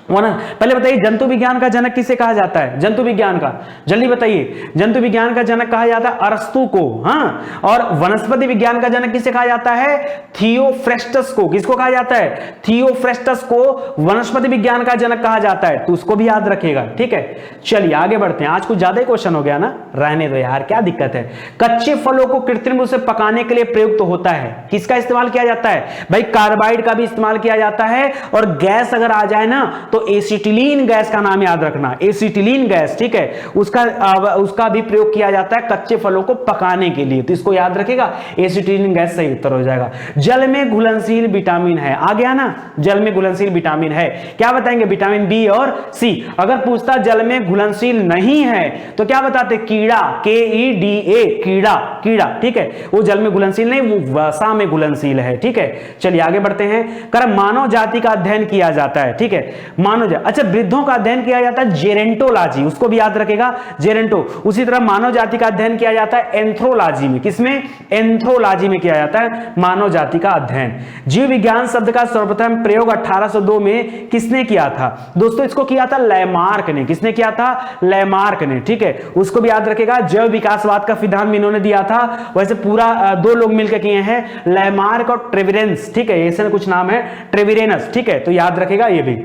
पहले बताइए जंतु विज्ञान का जनक किसे कहा जाता है? जंतु विज्ञान का जल्दी बताइए, जंतु विज्ञान का जनक कहा जाता है अरस्तु को। हाँ, और वनस्पति विज्ञान का जनक किसे कहा जाता है? थियोफ्रेस्टस को। किसको कहा जाता है? थियोफ्रेस्टस को वनस्पति विज्ञान का जनक कहा जाता है, तो उसको भी याद रखिएगा। ठीक है, चलिए आगे बढ़ते हैं। आज कुछ ज्यादा ही क्वेश्चन हो गया ना, रहने दो यार, क्या दिक्कत है। कच्चे फलों को कृत्रिम रूप से पकाने के लिए प्रयुक्त होता है, किसका इस्तेमाल किया जाता है? भाई कार्बाइड का भी इस्तेमाल किया जाता है, और गैस अगर आ जाए ना तो एसिटिलीन गैस का नाम याद रखना, एसिटिलीन गैस। ठीक है, उसका भी प्रयोग किया जाता है कच्चे फलों को पकाने के लिए, तो इसको याद रखेगा, एसिटिलीन गैस सही उत्तर हो जाएगा। जल में घुलनशील विटामिन है, आ गया ना, जल में घुलनशील विटामिन है, क्या बताएंगे? विटामिन बी और सी। अगर पूछता जल में घुलनशील नहीं है तो क्या बताते? कीड़ा, KEDA, कीड़ा, कीड़ा। ठीक है, वो जल में घुलनशील नहीं, वो वसा में घुलनशील है। ठीक है, चलिए आगे बढ़ते हैं। कर मानव जाति का अध्ययन किया जाता है। ठीक है, मानव जाति, अच्छा वृद्धों का अध्ययन किया जाता है जेरेंटोलॉजी, उसको भी याद रखेगा, जेरेंटो। उसी तरह मानव जाति का अध्ययन किया जाता है एंथ्रोलॉजी में, किसमें? एंथ्रोलॉजी में किया जाता है मानव जाति का अध्ययन। जीव विज्ञान शब्द का सर्वप्रथम प्रयोग 1802 में किसने किया था? दोस्तों इसको किया था लैमार्क ने। किसने किया था? लैमार्क ने। ठीक है, उसको भी याद रखेगा। जैव विकासवाद का सिद्धांत भी इन्होंने दिया था, वैसे पूरा दो लोग मिलकर किए हैं, लैमार्क और ट्रेविरेंस। ठीक है, ऐसे कुछ नाम है, ट्रेविरेनस। ठीक है, तो याद रखेगा ये भी।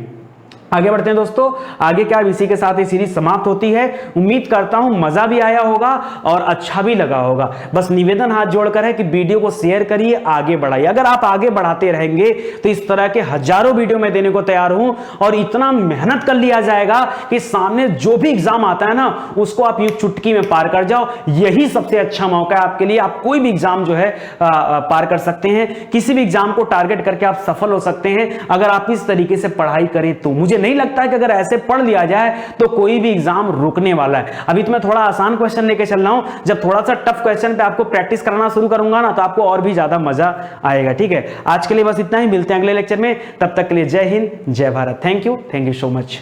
आगे बढ़ते हैं दोस्तों, आगे क्या, इसी के साथ ये सीरीज समाप्त होती है। उम्मीद करता हूं मजा भी आया होगा और अच्छा भी लगा होगा। बस निवेदन हाथ जोड़कर है कि वीडियो को शेयर करिए, आगे बढ़ाइए। अगर आप आगे बढ़ाते रहेंगे तो इस तरह के हजारों वीडियो मैं देने को तैयार हूं, और इतना मेहनत कर लिया जाएगा कि सामने जो भी एग्जाम आता है ना, उसको आप यूं चुटकी में पार कर जाओ। यही सबसे अच्छा मौका है आपके लिए। आप कोई भी एग्जाम जो है पार कर सकते हैं, किसी भी एग्जाम को टारगेट करके आप सफल हो सकते हैं अगर आप इस तरीके से पढ़ाई करें तो। मुझे नहीं लगता है कि अगर ऐसे पढ़ लिया जाए तो कोई भी एग्जाम रुकने वाला है। अभी तो मैं थोड़ा आसान क्वेश्चन लेके चल रहा हूं, जब थोड़ा सा टफ क्वेश्चन पे आपको प्रैक्टिस कराना शुरू करूंगा ना, तो आपको और भी ज्यादा मजा आएगा। ठीक है, आज के लिए बस इतना ही, मिलते हैं अगले लेक्चर में, तब तक के लिए जय हिंद, जय Bharat. Thank you so much.